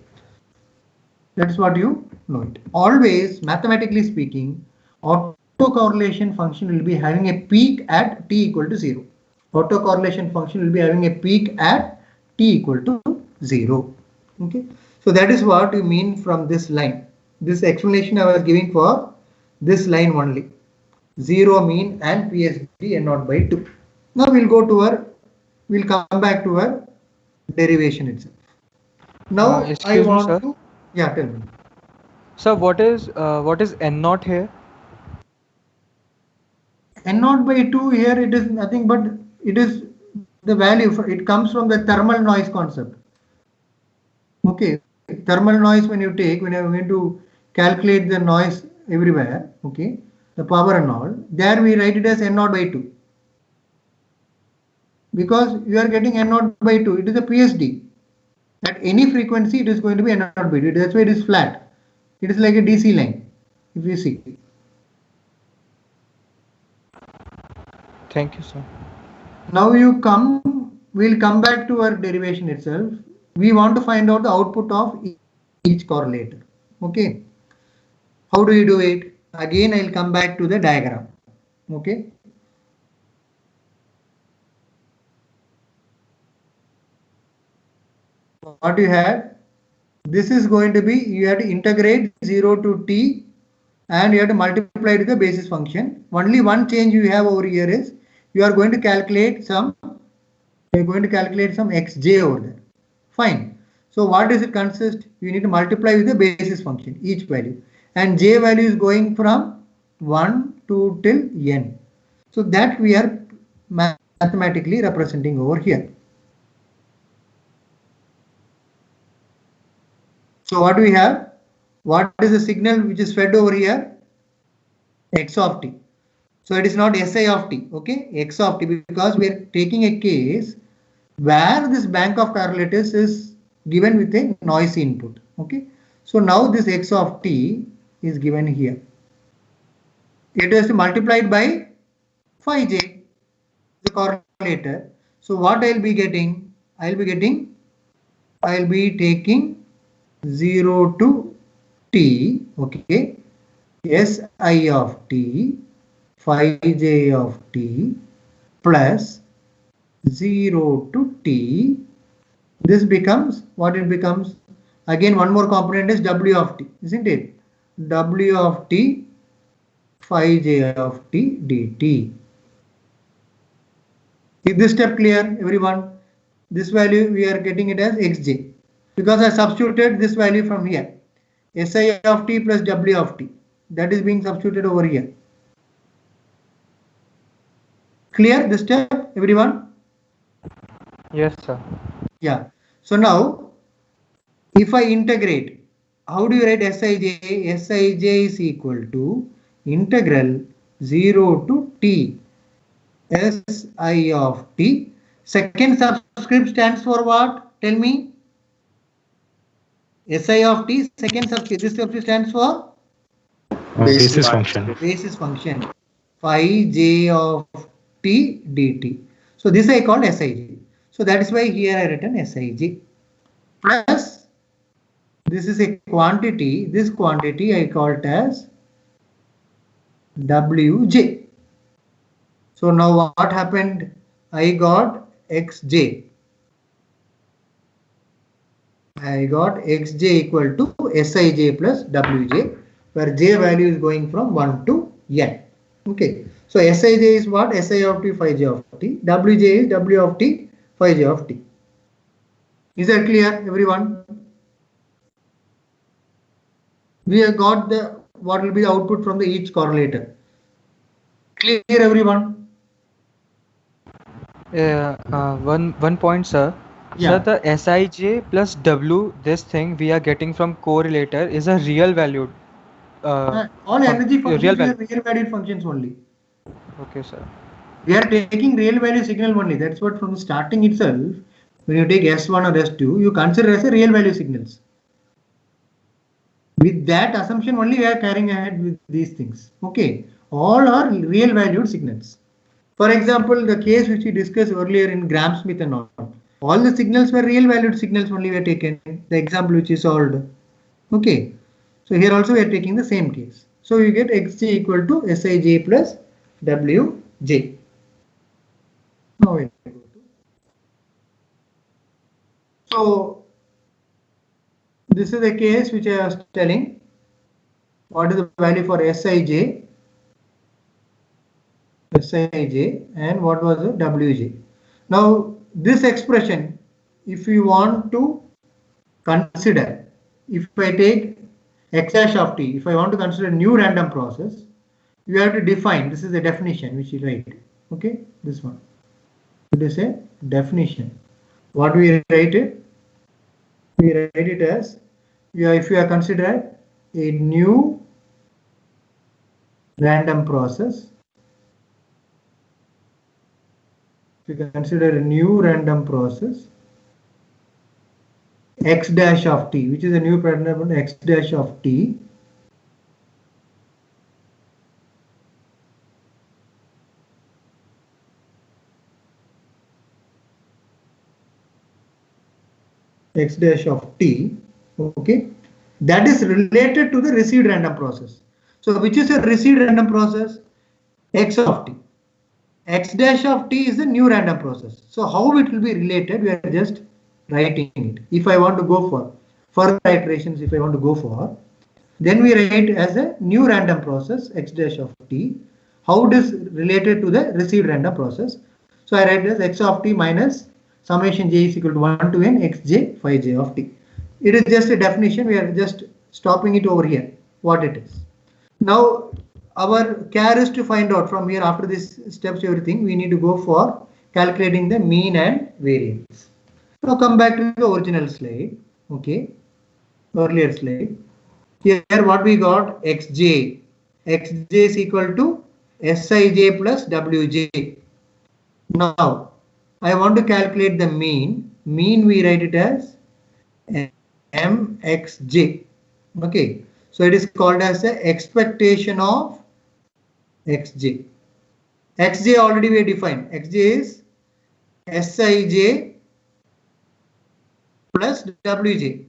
That's what you know it. Always, mathematically speaking, autocorrelation function will be having a peak at t equal to 0. Autocorrelation function will be having a peak at t equal to 0. Okay. So that is what you mean from this line. This explanation I was giving for this line only. 0 mean and PSD n0 by 2. Now we'll come back to our derivation itself. Now I want to, yeah, tell me. Sir, what is n0 here? N0 by 2 here, it is nothing but it is the value for it comes from the thermal noise concept. Okay, thermal noise when you take, when you are going to calculate the noise everywhere, okay, the power and all, there we write it as n0 by 2. Because you are getting n0 by 2, it is a PSD. At any frequency, it is going to be n0 by 2. That's why it is flat. It is like a DC line, if you see. Thank you, sir. Now we'll come back to our derivation itself. We want to find out the output of each correlator. Okay. How do you do it? Again, I'll come back to the diagram. Okay. What you had, this is going to be, you have to integrate 0 to t and you have to multiply it with the basis function. Only one change you have over here is you are going to calculate some xj over there. Fine. So what does it consist? You need to multiply with the basis function, each value, and j value is going from 1 to till n. So that we are mathematically representing over here. So what do we have? What is the signal which is fed over here? X of t. So it is not Si of t, okay? X of t, because we are taking a case where this bank of correlators is given with a noisy input, okay? So now this X of t is given here. It is multiplied by phi j, the correlator. So what I'll be getting? I'll be taking 0 to t, okay, Si of t, phi j of t plus 0 to t. This becomes what it becomes. Again, one more component is W of t, isn't it? W of t phi j of t dt. Is this step clear, everyone? This value we are getting it as xj. Because I substituted this value from here, Si of t plus W of t, that is being substituted over here. Clear this step, everyone? Yes, sir. Yeah. So now, if I integrate, how do you write Sij? Sij is equal to integral 0 to t Si of t. Second subscript stands for what? Tell me. Si of t, second subscript. This subscript stands for basis function. Basis function. Phi j of t dt. So this I called Sij. So that is why here I written Sij. Plus, this is a quantity. This quantity I called as Wj. So now what happened? I got Xj. I got Xj equal to Sij plus Wj, where j value is going from 1 to n. Okay. So Sij is what? Si of t phi j of t. Wj is W of t phi j of t. Is that clear, everyone? We have got the what will be the output from the each correlator. Clear, everyone? One point, sir. Yeah. Sir, the Sij plus W, this thing we are getting from correlator is a real valued. All energy functions real are real valued functions only. Okay, sir. We are taking real value signal only. That's what from the starting itself, when you take S1 or S2, you consider as a real value signals. With that assumption only, we are carrying ahead with these things. Okay. All are real valued signals. For example, the case which we discussed earlier in Gram-Smith and all the signals were real valued signals only we are taken. The example which is solved. Okay. So here also we are taking the same case. So you get Xj equal to Sij plus Wj. Now we go to. So this is the case which I was telling. What is the value for Sij? Sij, and what was the Wj? Now this expression, if you want to consider, if I take x dash of t, if I want to consider a new random process, you have to define. This is the definition which you write. Okay, this one. It is a definition. What we write it? We write it as, if you are considered a new random process. If you consider a new random process, x dash of t, which is a new pattern x dash of t, x dash of t, okay, that is related to the received random process. So which is a received random process? X of t. X dash of t is a new random process. So how it will be related? We are just writing it. If I want to go for further iterations, if I want to go for, then we write as a new random process x dash of t. How it is related to the received random process? So I write as x of t minus summation j is equal to 1 to n xj phi j of t. It is just a definition. We are just stopping it over here. What it is. Now our care is to find out from here, after this steps everything, we need to go for calculating the mean and variance. Now come back to the original slide. Okay, earlier slide. Here what we got? Xj. Xj is equal to Sij plus Wj. Now I want to calculate the mean. Mean we write it as Mxj. Okay, so it is called as the expectation of Xj. Xj already we defined. Xj is Sij plus Wj.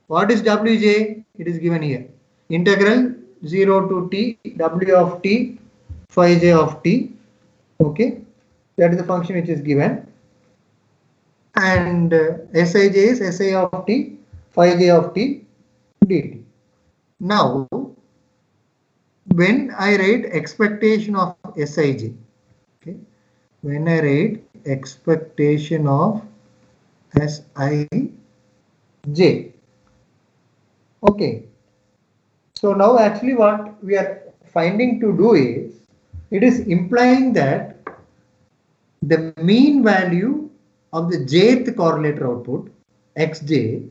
What is Wj? It is given here. Integral 0 to t W of t phi j of t. Okay, that is the function which is given. And Sij is Si of t phi j of t dt. Now, when I write expectation of Sij, okay, when I write expectation of Sij, okay, so now actually what we are finding to do is, it is implying that the mean value of the jth correlator output xj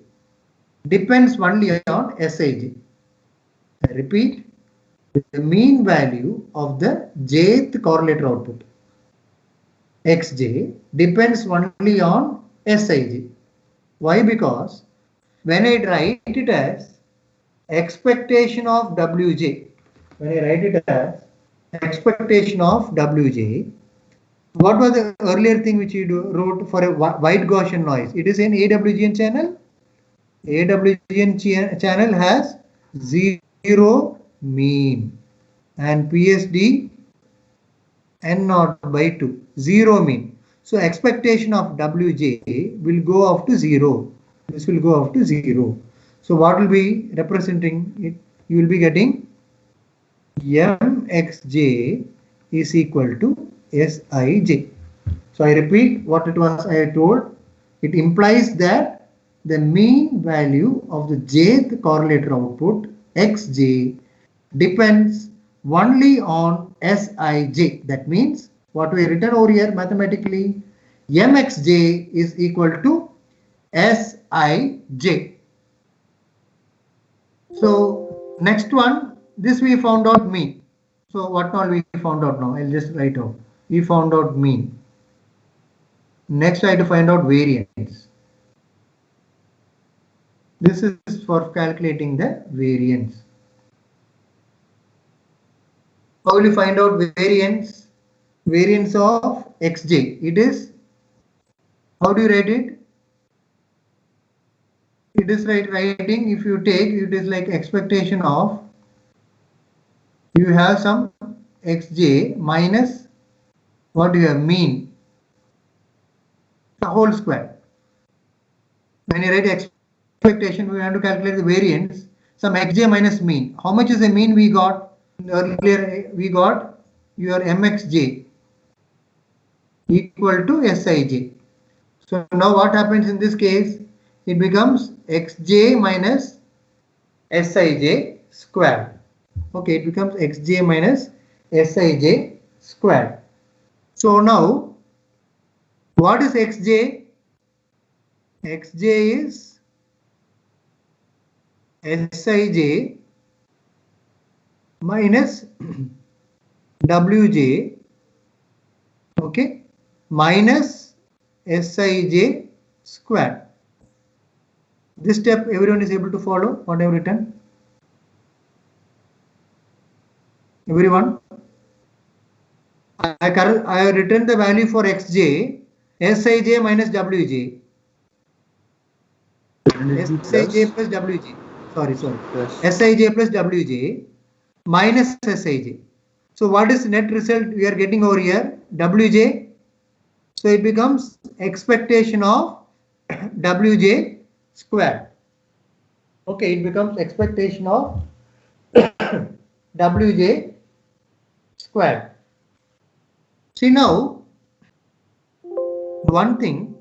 depends only on Sij. I repeat, the mean value of the jth correlator output xj depends only on Sij. Why? Because when I write it as expectation of Wj, when I write it as expectation of Wj, what was the earlier thing which you wrote for a wide Gaussian noise? It is an AWGN channel. AWGN channel has zero mean and PSD N0 by 2, zero mean. So expectation of Wj will go off to 0. This will go off to 0. So what will be representing it? You will be getting mxj is equal to Sij. So I repeat what it was I told. It implies that the mean value of the jth correlator output xj depends only on Sij. That means what we written over here mathematically, mxj is equal to Sij. So next one, this we found out mean. So what all we found out now? I'll just write out. We found out mean. Next I have to find out variance. This is for calculating the variance. How will you find out variance? Variance of xj. It is, how do you write it? It is writing, if you take, it is like expectation of, you have some xj minus what do you have, mean, the whole square. When you write expectation, we have to calculate the variance, some xj minus mean. How much is the mean we got? Earlier we got your mxj equal to Sij. So now what happens in this case? It becomes xj minus Sij squared. Okay, it becomes xj minus Sij squared. So now what is xj? Xj is Sij minus Wj, okay, minus Sij squared. This step everyone is able to follow what I have written? Everyone? I have written the value for xj, Sij minus Wj. Sij plus Wj. Sorry. Sij plus Wj minus Sij. So what is net result we are getting over here? Wj. So it becomes expectation of Wj squared. Okay, it becomes expectation of Wj squared. See now, one thing,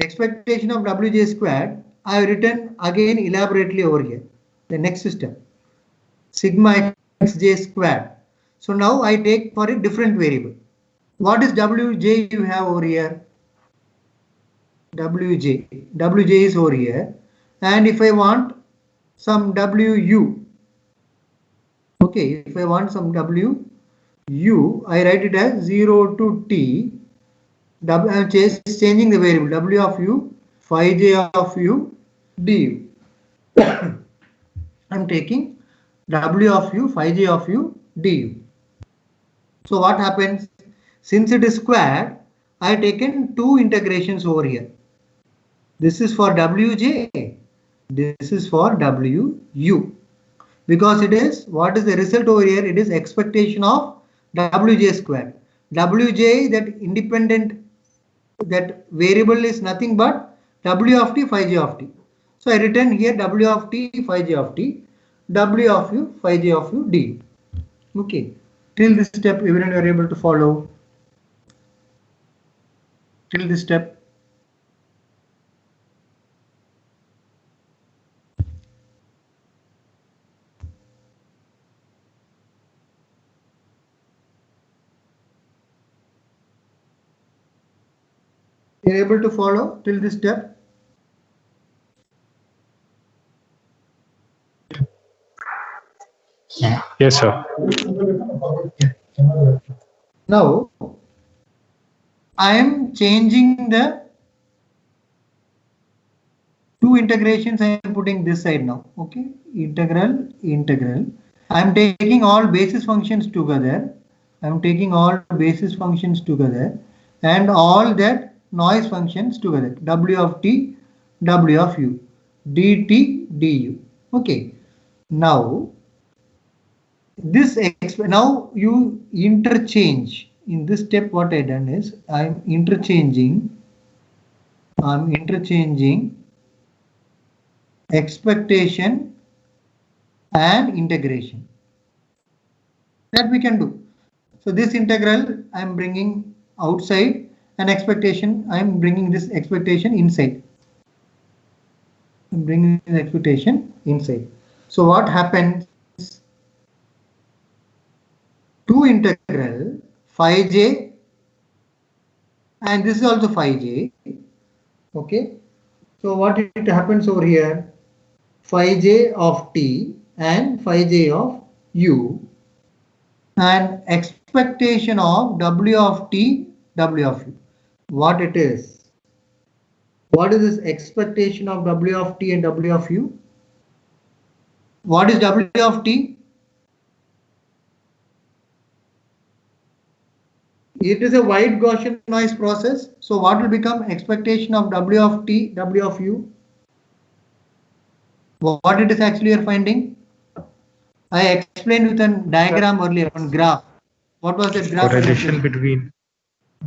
expectation of Wj squared, I have written again elaborately over here. The next step, sigma xj squared. So now I take for a different variable. What is Wj you have over here? Wj is over here. And if I want some Wu, okay, if I want some Wu, I write it as 0 to t. I am changing the variable W of u, phi j of u, du. I am taking W of u, phi j of u, du. So what happens? Since it is squared, I have taken two integrations over here. This is for Wj, this is for Wu. Because it is, what is the result over here? It is expectation of Wj squared. Wj, that independent, that variable is nothing but W of t, phi j of t. So I written here W of t, phi j of t, W of u, phi j of u, du. Okay. Till this step, everyone are able to follow. Till this step. You are able to follow till this step? Yes, sir. Now, I am changing the two integrations. I am putting this side now. Okay, integral. I am taking all basis functions together. And all that noise functions together. W of t, W of u, dt, du. Okay. Now, now you interchange. In this step, what I done is I'm interchanging expectation and integration. That we can do. So this integral I'm bringing outside, and expectation I'm bringing this expectation inside. So what happens? 2 integral phi j, and this is also phi j. Okay. So what it happens over here? Phi j of t and phi j of u, and expectation of w of t, w of u. What it is? What is this expectation of w of t and w of u? What is w of t? It is a wide Gaussian noise process. So what will become expectation of w of t, w of u? What it is actually you're finding? I explained with a diagram earlier on graph. What was that graph? Correlation between.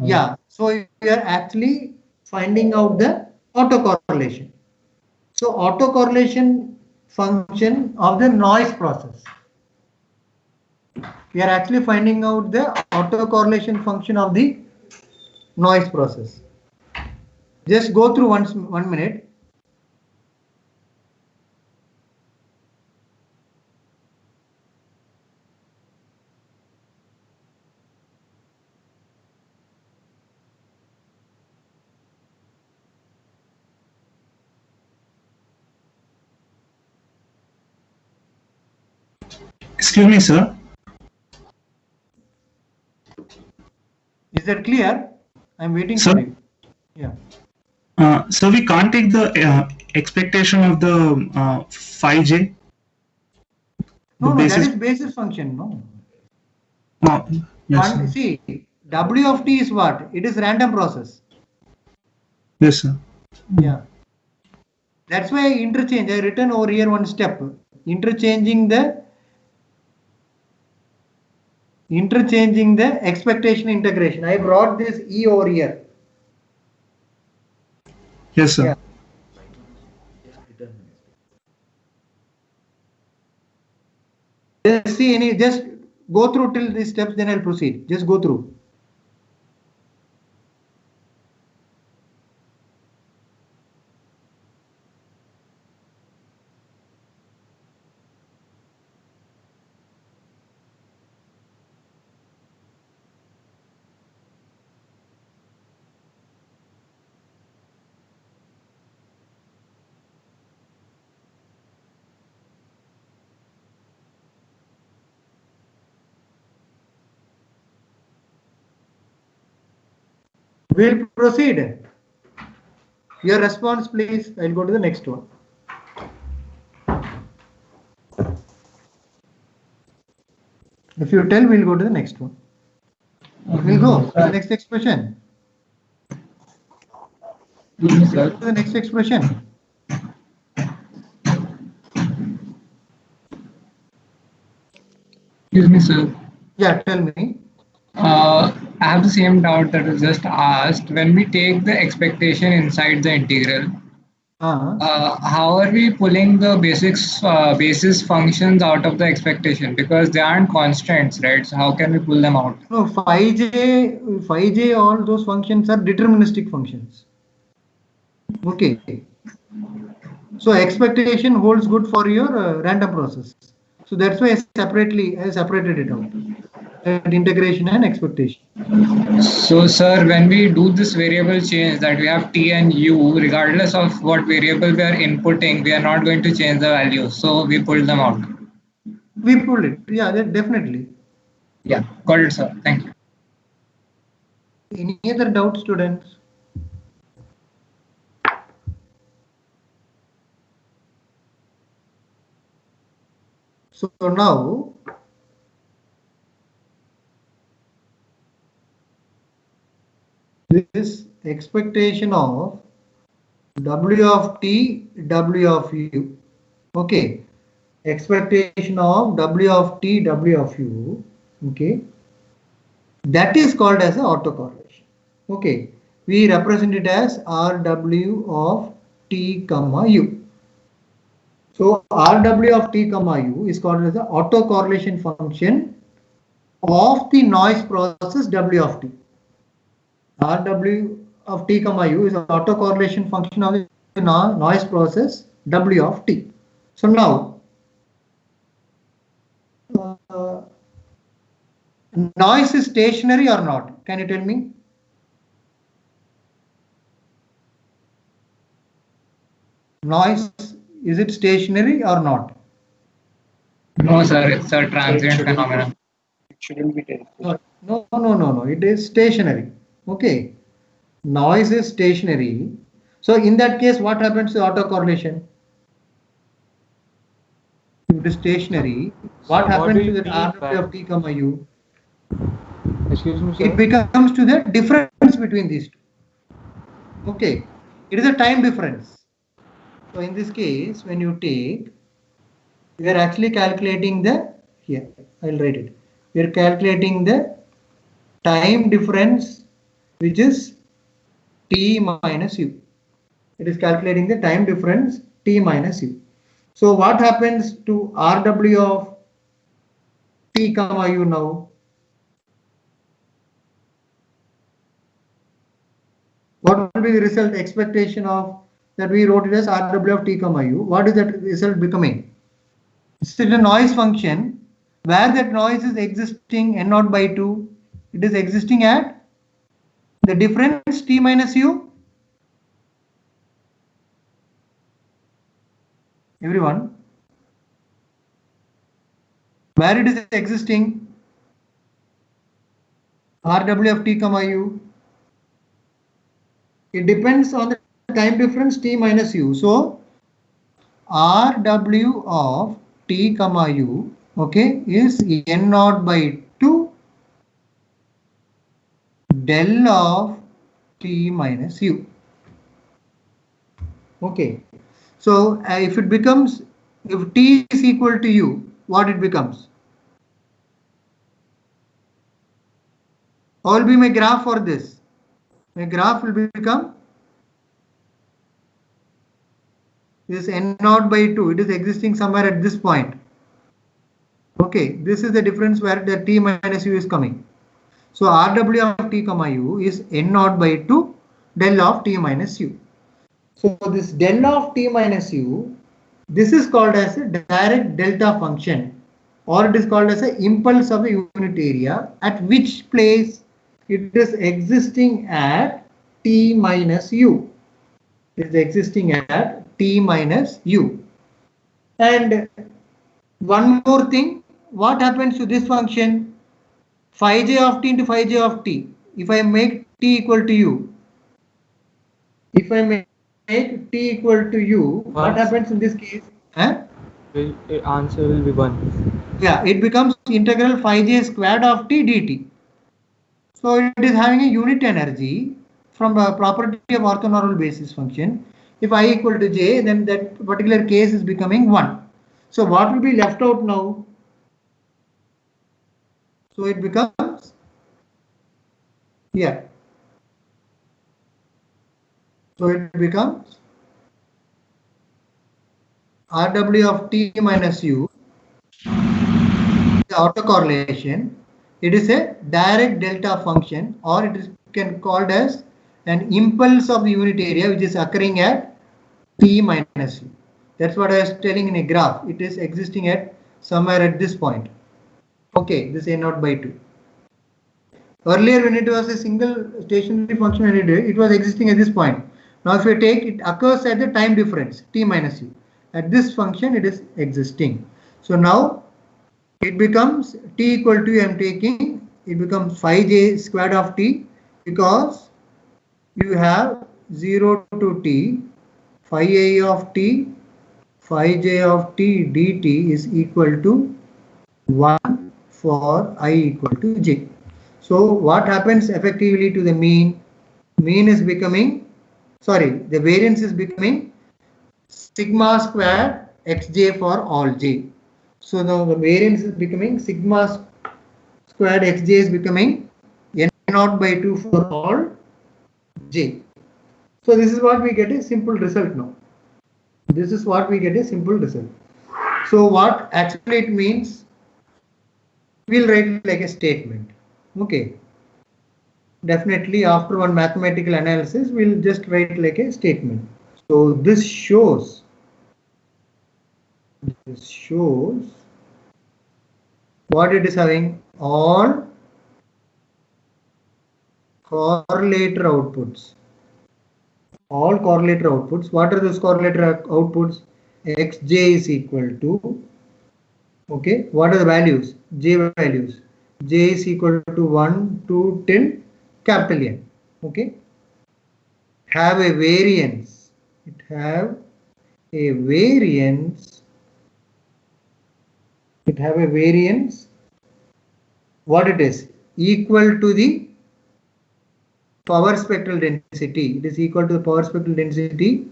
Yeah. So you are actually finding out the autocorrelation. So autocorrelation function of the noise process. We are actually finding out the autocorrelation function of the noise process. Just go through 1 minute. Excuse me, sir. Is that clear? I'm waiting Sir? for you. Yeah. So we can't take the expectation of the phi j. No, that is basis function. No. Yes, See, W of t is what? It is random process. yes, sir. Yeah. That's why I interchange. I written over here one step. Interchanging the expectation integration. I brought this E over here. Yes, sir. Yeah. Just see just go through till these steps, then I'll proceed. Just go through. We'll proceed. Your response, please. I'll go to the next one. If you tell, we'll go to the next one. We'll go to the next expression. Go to the next expression. Excuse me, sir. Yeah, tell me. I have the same doubt that was just asked. When we take the expectation inside the integral, how are we pulling the basis functions out of the expectation? Because they aren't constants, right? So how can we pull them out? No, phi j, all those functions are deterministic functions. Okay. So expectation holds good for your random process. So that's why I separated it out. Integration and expectation. So, sir, when we do this variable change that we have t and u, regardless of what variable we are inputting, we are not going to change the value. So we pull them out. We pull it. Yeah, definitely. Yeah, got it, sir. Thank you. Any other doubt, students? So now, this expectation of W of T, W of U. Okay. Expectation of W of T, W of U. Okay. That is called as an autocorrelation. Okay. We represent it as RW of T comma U. So RW of T comma U is called as the autocorrelation function of the noise process W of T. RW of T comma U is an autocorrelation function of the noise process W of T. So now, noise is stationary or not? Can you tell me? Noise, is it stationary or not? No, sir, it's a transient phenomenon. It shouldn't be there. No. It is stationary. Okay. Noise is stationary. So in that case, what happens to autocorrelation? If it is stationary, what happens to the RW of T comma U? Excuse me, sir. It becomes to the difference between these two. Okay. It is a time difference. So in this case, when you take, we are actually calculating the, here, I'll write it. We are calculating the time difference, which is T minus U. It is calculating the time difference T minus U. So what happens to RW of T comma U now? What will be the result expectation of that we wrote it as RW of T comma U? What is that result becoming? It's still a noise function where that noise is existing N0 by 2. It is existing at the difference T minus U. Everyone, where it is existing RW of T comma U. It depends on the time difference T minus U. So RW of T comma U, okay, is N0 by 2 del of T minus U. Okay. So if it becomes, if T is equal to U, what it becomes? What will be my graph for this? My graph will become this N0 by 2. It is existing somewhere at this point. Okay, this is the difference where the T minus U is coming. So RW of T comma U is N0 by 2 del of T minus U. So this del of T minus U, this is called as a direct delta function, or it is called as an impulse of a unit area at which place it is existing at T minus U. It is existing at T minus U. And one more thing, what happens to this function? Phi j of t into phi j of t. If I make t equal to u, if I make t equal to u, what happens in this case? Answer will be 1. Yeah, it becomes integral phi j squared of t dt. So it is having a unit energy from a property of orthonormal basis function. If I equal to j, then that particular case is becoming 1. So what will be left out now? So it becomes, yeah. So it becomes RW of t minus u, the autocorrelation. It is a direct delta function, or it is can called as an impulse of the unit area which is occurring at t minus u. That's what I was telling in a graph. It is existing at somewhere at this point. Okay, this N0 by 2. Earlier, when it was a single stationary function, it was existing at this point. Now, if you take it, occurs at the time difference t minus u. At this function, it is existing. So now, it becomes t equal to, I am taking, it becomes 5j squared of t, because you have 0 to t, 5a of t, 5j of t dt is equal to 1 for I equal to j. So what happens effectively to the mean? Mean is becoming, the variance is becoming sigma square xj for all j. So now the variance is becoming sigma squared xj is becoming n naught by 2 for all j. So this is what we get a simple result now. This is what we get a simple result. So what actually it means, we'll write it like a statement. Okay. Definitely after one mathematical analysis, we'll just write like a statement. So this shows what it is having, all correlator outputs. All correlator outputs. What are those correlator outputs? Xj is equal to, okay, what are the values? J values. J is equal to 1 to 10 capital N. Okay. Have a variance. It have a variance. It have a variance. What it is? Equal to the power spectral density. It is equal to the power spectral density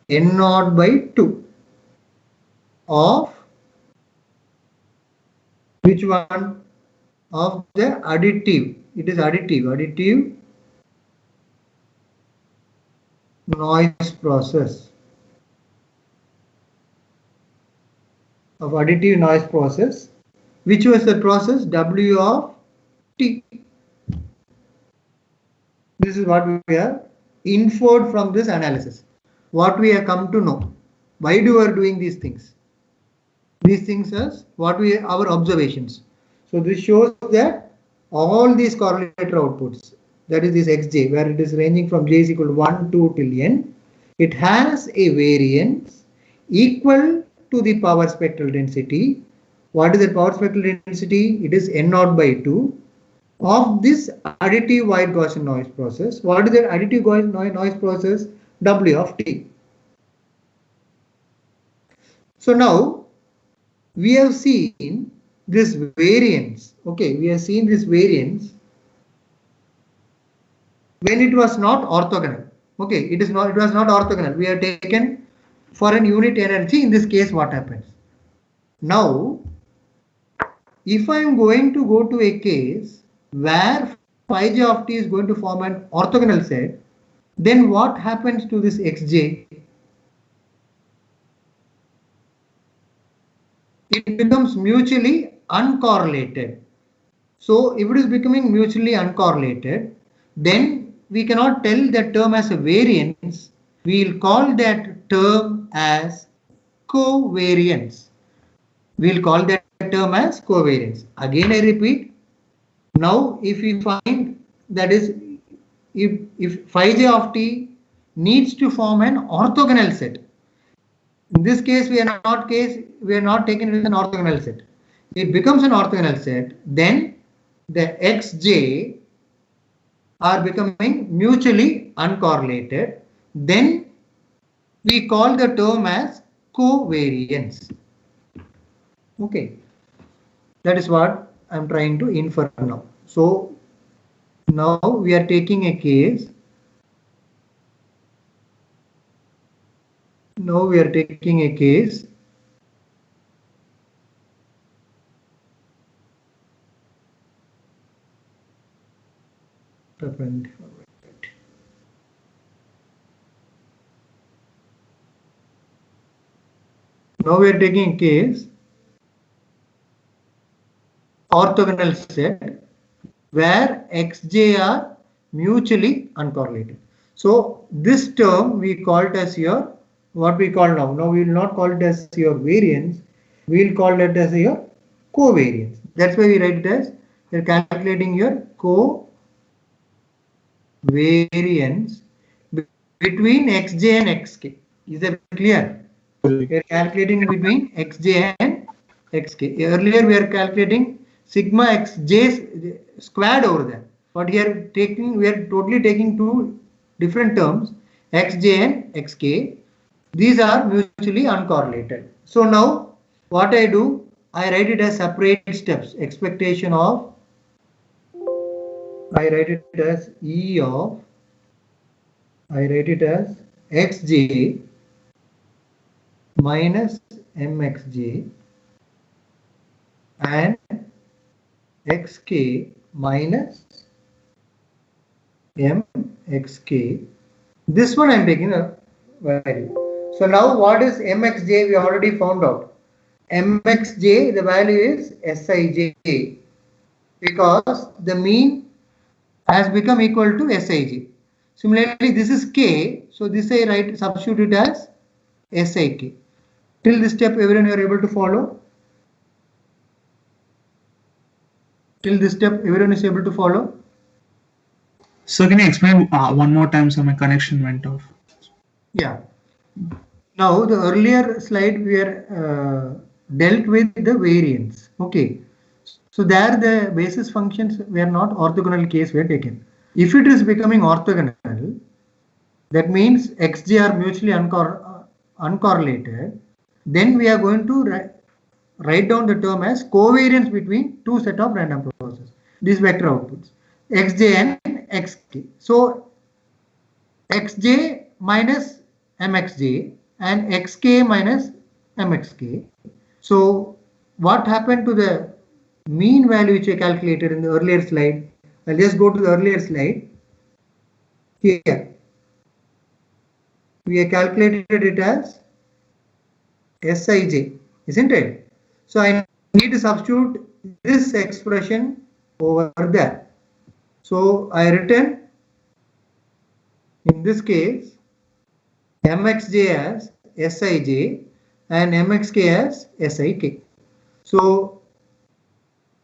n naught by 2 of which one? Of the additive. It is additive noise process. Of additive noise process. Which was the process? W of t. This is what we have inferred from this analysis. What we have come to know. Why do we are doing these things? These things as what we our observations. So this shows that all these correlator outputs, that is this xj, where it is ranging from j is equal to 1 to till n, it has a variance equal to the power spectral density. What is the power spectral density? It is n naught by 2 of this additive wide Gaussian noise process. What is that additive Gaussian noise process? W of t. So now we have seen this variance. Okay, we have seen this variance when it was not orthogonal. Okay, it was not orthogonal. We have taken for an unit energy. In this case, what happens? Now, if I am going to go to a case where phi j of t is going to form an orthogonal set, then what happens to this xj? It becomes mutually uncorrelated. So if it is becoming mutually uncorrelated, then we cannot tell that term as a variance. We will call that term as covariance. We will call that term as covariance. Again, I repeat. Now, if we find that is, if phi j of t needs to form an orthogonal set. In this case, we are not taking it as an orthogonal set. It becomes an orthogonal set. Then the xj are becoming mutually uncorrelated. Then we call the term as covariance. Okay, that is what I am trying to infer now. So now we are taking a case. Now we are taking a case orthogonal set where xj are mutually uncorrelated. So this term we call it as your, what we call now. Now we will not call it as your variance. We will call it as your covariance. That's why we write it as, you're calculating your covariance between xj and xk. Is that clear? We are calculating between xj and xk. Earlier we are calculating sigma xj squared over there. But here we are totally taking two different terms, xj and xk. These are mutually uncorrelated. So now what I do, I write it as separate steps. Expectation of, I write it as E of, I write it as xj minus mxj and xk minus mxk. This one I am taking a value. So now what is mxj? We already found out. Mxj, the value is Sij because the mean has become equal to Sij. Similarly, this is k, so this I write substitute it as Sik. Till this step, everyone you are able to follow? Till this step, everyone is able to follow? So can you explain one more time? So my connection went off. Yeah. Now the earlier slide we are dealt with the variance. Okay. So there the basis functions were not orthogonal case were taken. If it is becoming orthogonal, that means xj are mutually uncorrelated. Then we are going to write down the term as covariance between two set of random processes. These vector outputs xj and xk. So xj minus mxj and xk minus mxk. So what happened to the mean value which I calculated in the earlier slide? I'll just go to the earlier slide. Here we have calculated it as Sij, isn't it? So I need to substitute this expression over there. So I written in this case mxj as Sij and mxk as Sik. So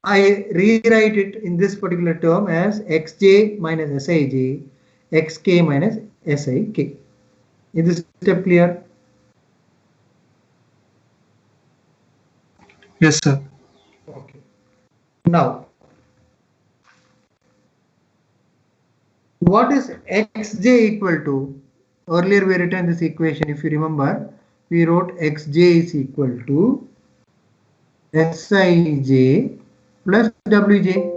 I rewrite it in this particular term as xj minus Sij, xk minus Sik. Is this step clear? Yes, sir. Okay. Now, what is xj equal to? Earlier we written this equation, if you remember, we wrote xj is equal to Sij plus wj.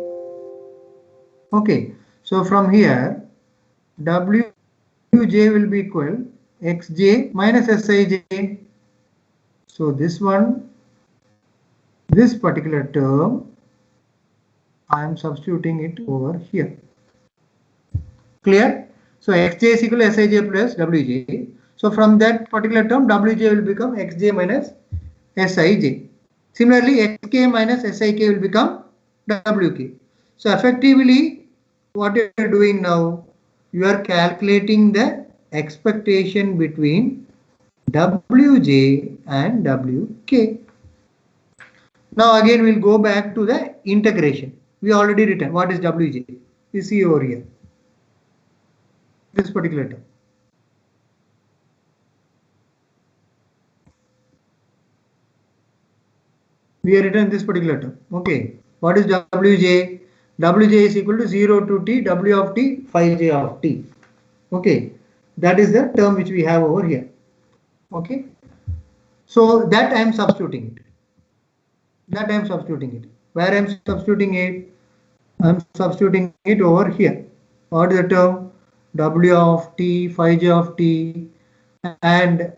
Okay, so from here wj will be equal xj minus Sij. So this one, this particular term, I am substituting it over here. Clear? So xj is equal to Sij plus wj. So from that particular term, wj will become xj minus Sij. Similarly, xk minus Sik will become wk. So effectively, what you are doing now, you are calculating the expectation between wj and wk. Now again we'll go back to the integration. We already written what is wj. You see over here. This particular term. We have written this particular term. Okay. What is wj? Wj is equal to 0 to t, w of t, phi j of t. Okay. That is the term which we have over here. Okay. So that I am substituting it. That I am substituting it. Where I am substituting it? I am substituting it over here. What is the term? W of t, phi j of t, and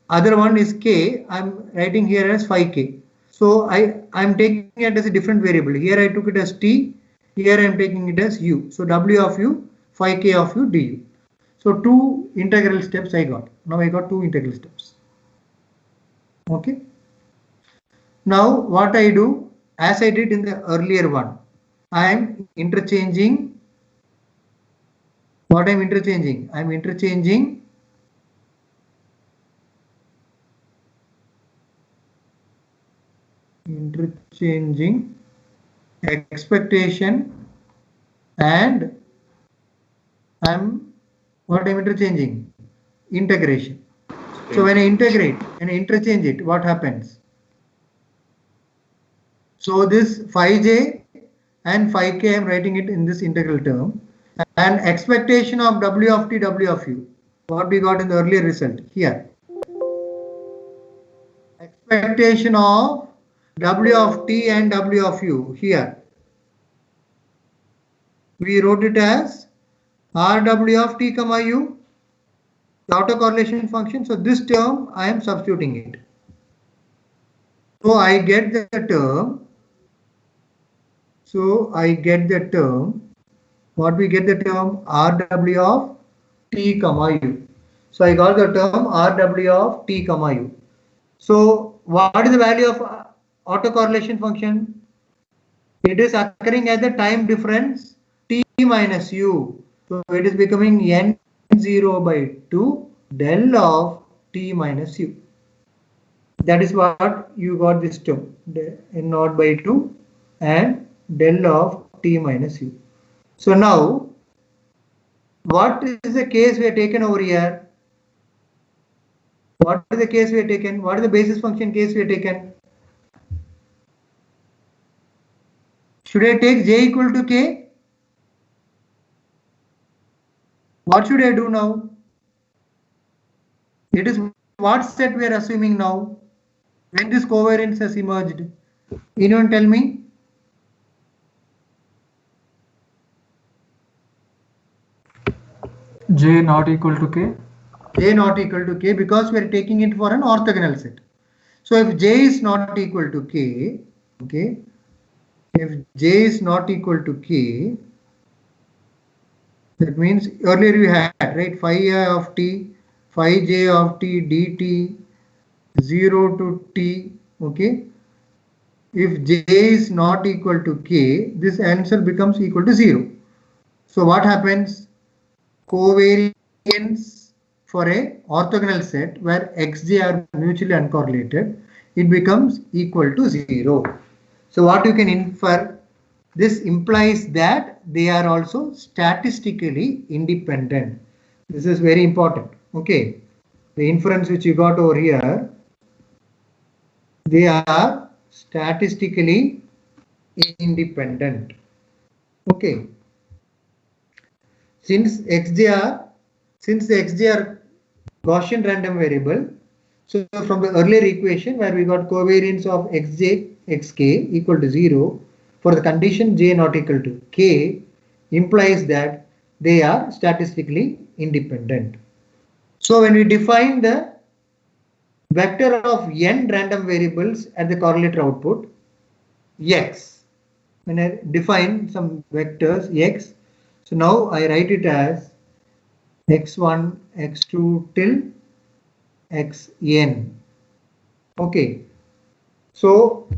other one is k. I am writing here as phi k. So I am taking it as a different variable. Here I took it as t. Here I am taking it as u. So w of u, phi k of u du. So two integral steps I got. Now I got two integral steps. Okay. Now what I do, as I did in the earlier one, I am interchanging. What I am interchanging? I am interchanging expectation and what I am interchanging? Integration. So when I integrate and interchange it, what happens? So this phi j and phi k, I'm writing it in this integral term. And expectation of w of t, w of u, what we got in the earlier result here. Expectation of w of t and w of u here. We wrote it as rw of t comma u, the autocorrelation function. So this term I am substituting it. So I get the term. What we get the term rw of t comma u. So I got the term rw of t comma u. So what is the value of autocorrelation function? It is occurring at the time difference t minus u. So it is becoming n0 by 2 del of t minus u. That is what you got this term, n0 by 2 and del of t minus u. So now, what is the case we have taken over here? What is the case we have taken? What is the basis function case we have taken? Should I take j equal to k? What should I do now? It is what set we are assuming now when this covariance has emerged? Anyone tell me? J not equal to k? J not equal to k, because we are taking it for an orthogonal set. So if j is not equal to k, okay, if j is not equal to k, that means earlier you had, right, phi I of t, phi j of t dt 0 to t, okay. If j is not equal to k, this answer becomes equal to 0. So what happens? Covariance for a orthogonal set where xj are mutually uncorrelated, it becomes equal to 0. So what you can infer, this implies that they are also statistically independent. This is very important. Okay, the inference which you got over here, they are statistically independent. Okay. Since the xj are Gaussian random variable, so from the earlier equation where we got covariance of xj xk equal to 0 for the condition j not equal to k, implies that they are statistically independent. So when we define the vector of n random variables at the correlator output x, when I define some vectors x, so now I write it as x1, x2 till xn. Okay. So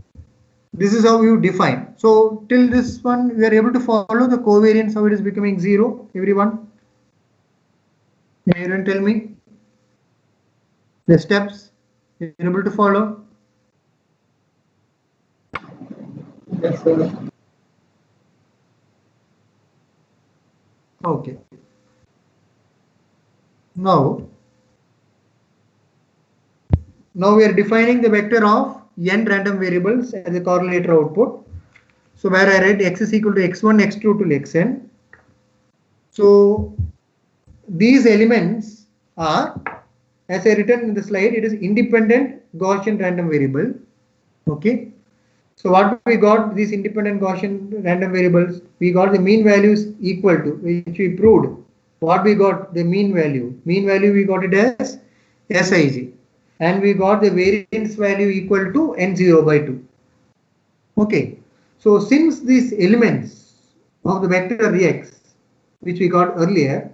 this is how you define. So till this one, we are able to follow the covariance, how it is becoming 0. Everyone? Can anyone tell me the steps you are able to follow? Yes, sir. Okay. Now we are defining the vector of n random variables as a correlator output. So where I write x is equal to x1, x2 to xn. So these elements are, as I written in the slide, it is independent Gaussian random variable. Okay. So what we got, these independent Gaussian random variables, we got the mean values equal to, which we proved. What we got, the mean value we got it as Sij, and we got the variance value equal to n0 by 2. Okay, so since these elements of the vector x, which we got earlier,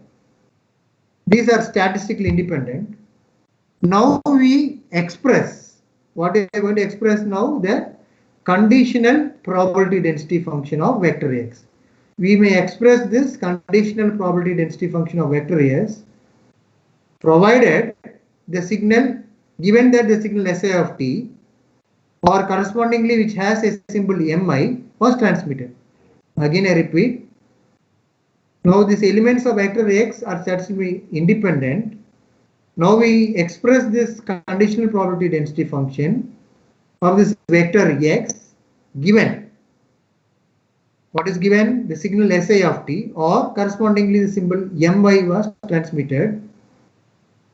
these are statistically independent. Now we express, what we are going to express now, the conditional probability density function of vector x. We may express this conditional probability density function of vector s provided the signal, given that the signal Si of t or correspondingly which has a symbol mi was transmitted. Again I repeat, now these elements of vector x are statistically independent. Now we express this conditional probability density function of this vector x given, what is given? The signal Si of t, or correspondingly the symbol My was transmitted.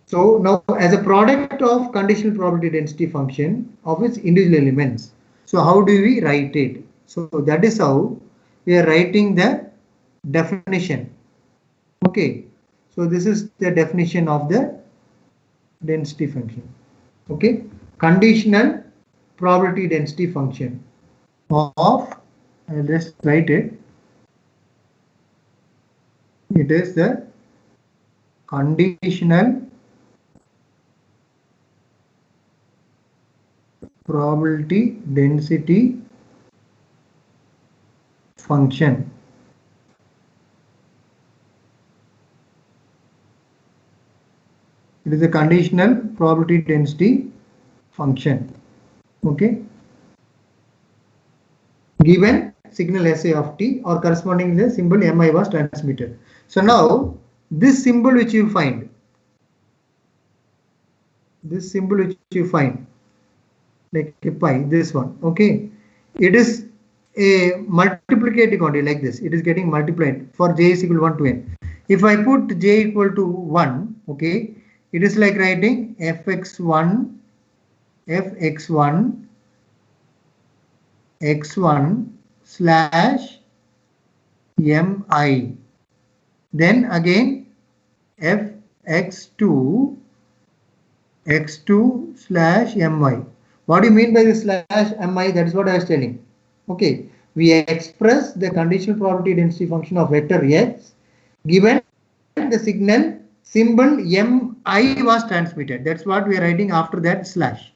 So now as a product of conditional probability density function of its individual elements. So how do we write it? So that is how we are writing the definition. Okay. So this is the definition of the density function. Okay. Conditional probability density function of, I'll just write it. It is the conditional probability density function. It is a conditional probability density function. Okay. Given signal Si of t, or corresponding the symbol Mi was transmitted. So now this symbol which you find, like a pi, this one, okay, it is a multiplicative quantity like this. It is getting multiplied for j is equal to 1 to n. If I put j equal to 1, okay, it is like writing fx1 x1 slash mi, then again fx2 x2 slash mi. What do you mean by this slash mi? That is what I was telling. Okay, we express the conditional probability density function of vector x given the signal symbol mi was transmitted. That's what we are writing after that slash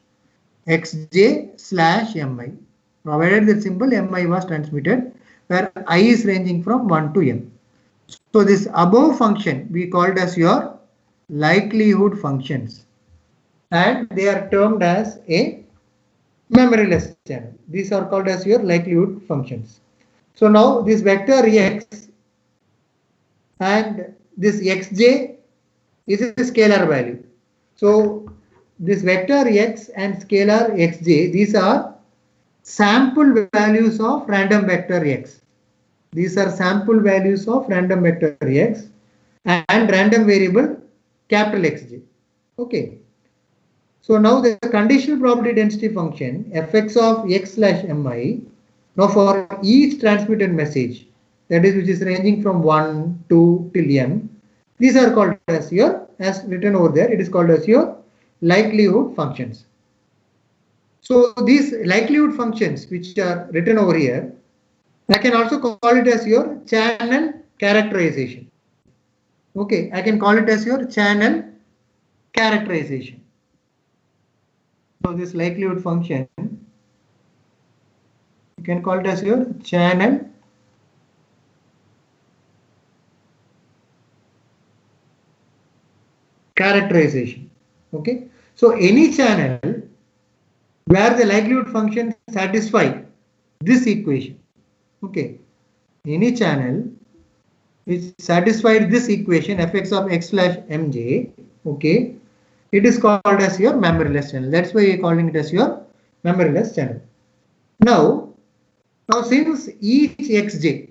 xj slash mi, provided the symbol mi was transmitted, where I is ranging from 1 to n. So this above function we called as your likelihood functions, and they are termed as a memoryless channel. These are called as your likelihood functions. So now this vector x and this xj is a scalar value. So this vector x and scalar xj, these are sample values of random vector x. These are sample values of random vector x and random variable capital Xj. Okay. So now the conditional probability density function fx of x slash mi, now for each transmitted message, that is which is ranging from 1, 2 till n, these are called as your, as written over there, it is called as your likelihood functions. So these likelihood functions which are written over here, I can also call it as your channel characterization. Okay, I can call it as your channel characterization. So this likelihood function, you can call it as your channel characterization. Okay, so any channel where the likelihood function satisfy this equation. Okay, any channel which satisfied this equation fx of x slash mj, okay, it is called as your memoryless channel. That's why we are calling it as your memoryless channel. Now since each xj,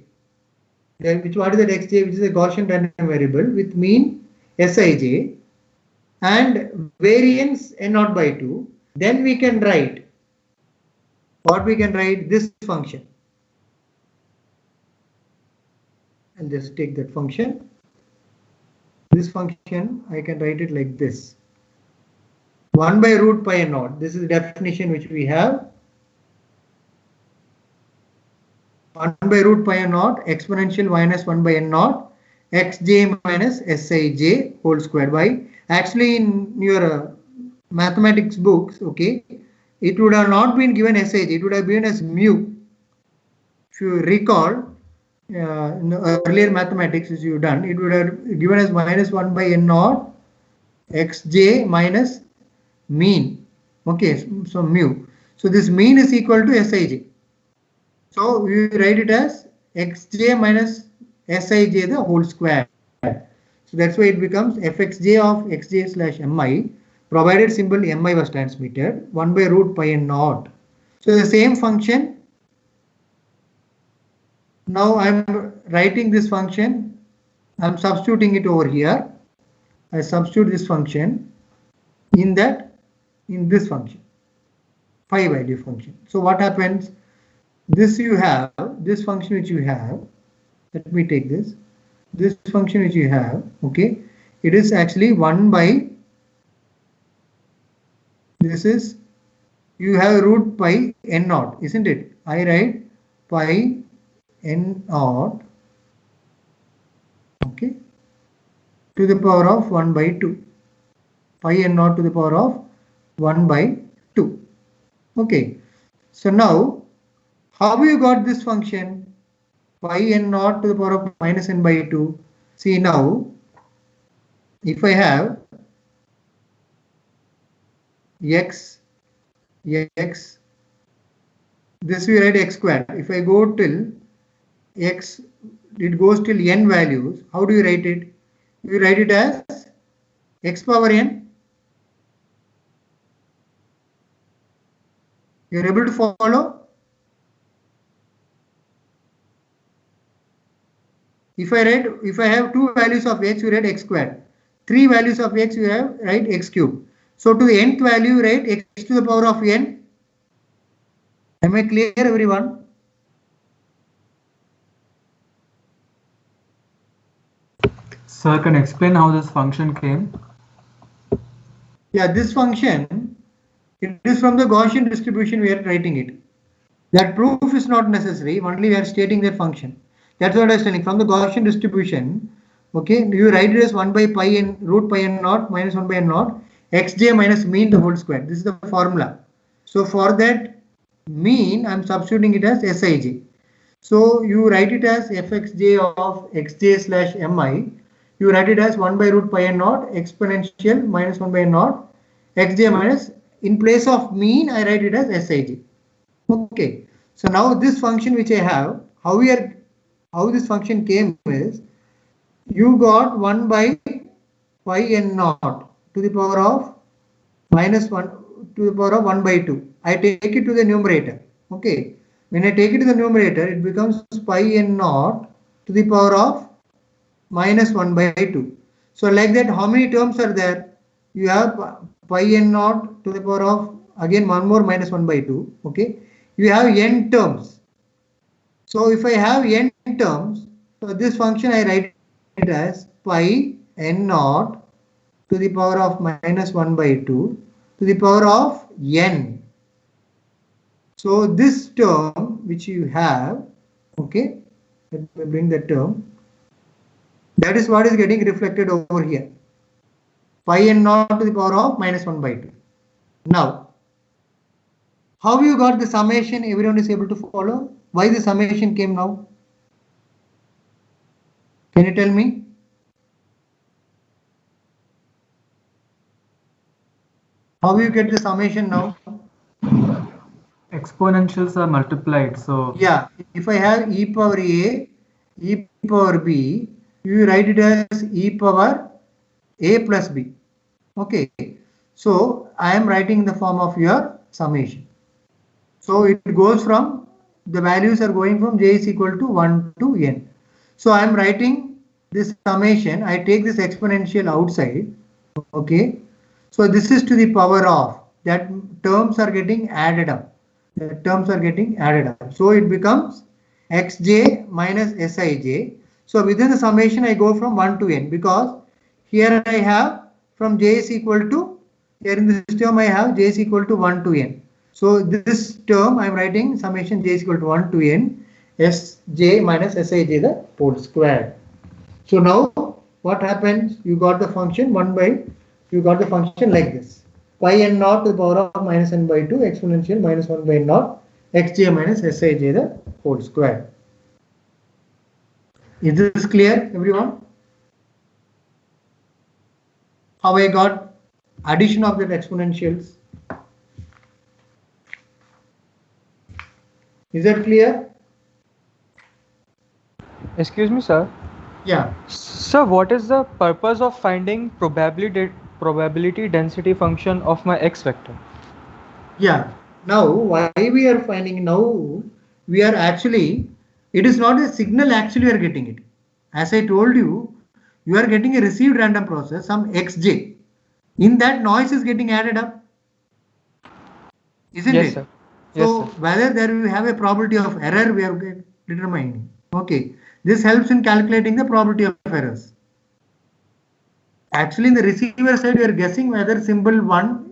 what is that xj, which is a Gaussian random variable with mean Sij and variance n0 by 2, then we can write what we can write this function. I'll just take that function. This function I can write it like this: 1 by root pi n0. This is the definition which we have. 1 by root pi n0 exponential minus 1 by n0 xj minus Sij whole square by. Actually, in your mathematics books, okay, it would have not been given Sij, it would have been as mu. If you recall, in the earlier mathematics as you've done, it would have given as minus 1 by n0 xj minus mean. Okay, so mu. So this mean is equal to Sij. So we write it as xj minus Sij the whole square. So that's why it becomes fxj of xj slash mi, provided symbol mi was transmitted, 1 by root pi n0. So the same function Now I'm writing this function. I'm substituting it over here. I substitute this function in this function, 5 value function. So what happens? This you have, this function which you have, let me take this function which you have, okay, it is actually 1 by, this is, you have root pi n naught, isn't it? I write pi n naught, okay, to the power of 1 by 2, pi n naught to the power of 1 by 2. Okay, so now how you got this function pi n naught to the power of minus n by 2? See now, if I have x, this we write x squared. If I go till x, it goes till n values. How do you write it? You write it as x power n. You are able to follow? If I have 2 values of x, you write x squared. 3 values of x, you have write x cube. So to the nth value, you write x to the power of n. Am I clear, everyone? Sir, can you explain how this function came? Yeah, this function, it is from the Gaussian distribution we are writing it. That proof is not necessary, only we are stating that function. That's what I was telling. From the Gaussian distribution, okay, you write it as 1 by pi n root pi n naught minus 1 by n naught xj minus mean the whole square. This is the formula. So for that mean, I am substituting it as Sij. So you write it as fxj of xj slash mi. You write it as 1 by root pi n naught exponential minus 1 by n naught xj minus, in place of mean I write it as Sij. Okay, so now this function which I have, how this function came is, you got 1 by pi n naught to the power of minus 1 to the power of 1 by 2. I take it to the numerator. Okay, when I take it to the numerator, it becomes pi n naught to the power of minus 1 by 2. So like that, how many terms are there? You have pi n naught to the power of, again one more minus 1 by 2. Okay, you have n terms. So if I have n terms, so this function I write it as pi n naught to the power of minus 1 by 2 to the power of n. So this term which you have, okay, let me bring that term. That is what is getting reflected over here. Pi n naught to the power of minus 1 by 2. Now, how you got the summation? Everyone is able to follow? Why the summation came now? Can you tell me? How you get the summation now? Exponentials are multiplied, so yeah, if I have e power a, e power b, you write it as e power a plus b. Okay, so I am writing in the form of your summation. So it goes from, the values are going from j is equal to 1 to n. So I am writing this summation. I take this exponential outside. Okay, so this is to the power of, that terms are getting added up. The terms are getting added up. So it becomes xj minus Sij. So within the summation, I go from 1 to n, because here I have from j is equal to, here in this term I have j is equal to 1 to n. So this term I am writing summation j is equal to 1 to n Sj minus Sij the whole square. So now what happens? You got the function 1 by, you got the function like this. Pi n naught to the power of minus n by 2 exponential minus 1 by n naught xj minus Sij the whole square. Is this clear, everyone? How I got addition of that exponentials? Is that clear? excuse me, sir. Yeah. Sir, what is the purpose of finding probability density function of my x vector? Yeah. Now, why we are finding now, we are actually, it is not a signal actually you are getting it. As I told you, you are getting a received random process, some xj. In that, noise is getting added up, isn't Yes, it? sir. So Yes, sir. whether there we have a probability of error, we are determining. Okay, this helps in calculating the probability of errors. Actually, in the receiver side, we are guessing whether symbol 1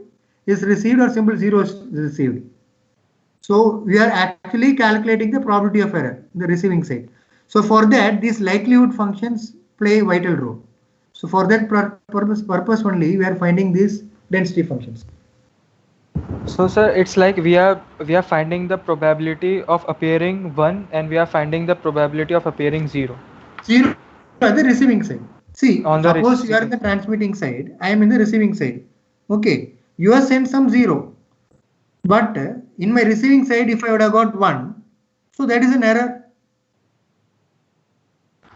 is received or symbol 0 is received. So we are actually calculating the probability of error in the receiving side. So for that, these likelihood functions play a vital role. So for that purpose only, we are finding these density functions. So sir, it's like we are finding the probability of appearing 1 and we are finding the probability of appearing 0. 0 at the receiving side. See, On the suppose you are in the transmitting side, I am in the receiving side. Okay, you have sent some 0. But in my receiving side, if I would have got 1, so that is an error.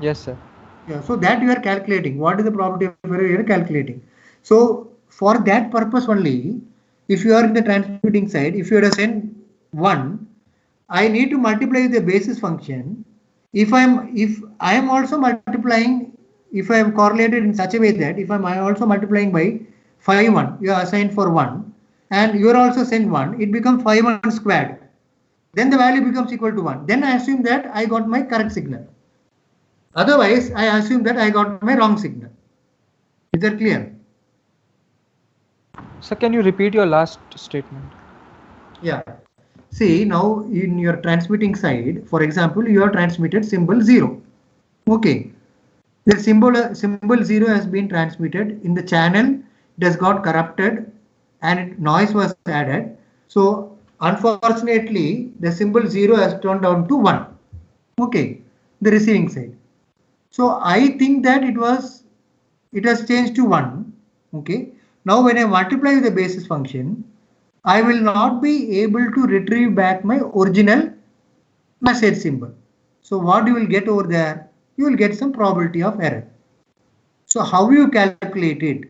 Yes, sir. Yeah, so that you are calculating. What is the probability of error you are calculating? So for that purpose only, if you are in the transmitting side, if you would have sent 1, I need to multiply with the basis function. If I am also multiplying, if I am correlated in such a way that if I am also multiplying by 5 1, you are assigned for 1, and you are also sent 1, it becomes 5 1 squared. Then the value becomes equal to 1. Then I assume that I got my correct signal. Otherwise, I assume that I got my wrong signal. Is that clear? So can you repeat your last statement? Yeah. See, now in your transmitting side, for example, you have transmitted symbol 0. Okay. The symbol 0 has been transmitted in the channel. It has got corrupted and noise was added. So unfortunately, the symbol 0 has turned down to 1. Okay. The receiving side. So I think that it has changed to 1. Okay. Now when I multiply with the basis function, I will not be able to retrieve back my original message symbol. So what you will get over there? You will get some probability of error. So how you calculate it?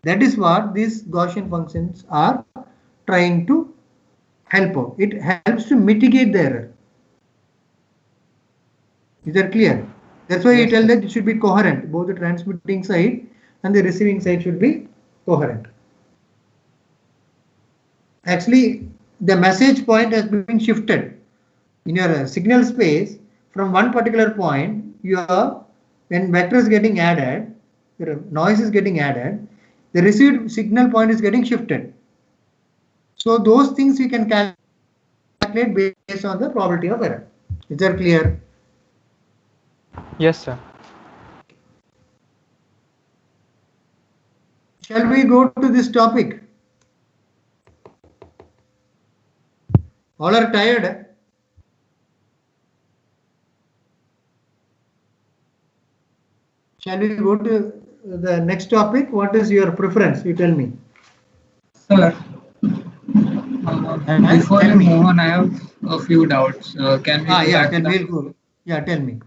That is what these Gaussian functions are trying to help out. It helps to mitigate the error. Is that clear? That's why you tell that it should be coherent. Both the transmitting side and the receiving side should be coherent. Actually, the message point has been shifted in your signal space from one particular point. When vector is getting added, the noise is getting added, the received signal point is getting shifted. So those things you can calculate based on the probability of error. Is that clear? Yes, sir. Shall we go to this topic? All are tired? Shall we go to the next topic? What is your preference? You tell me. Sir, before we move on, I have a few doubts. Can we tell me.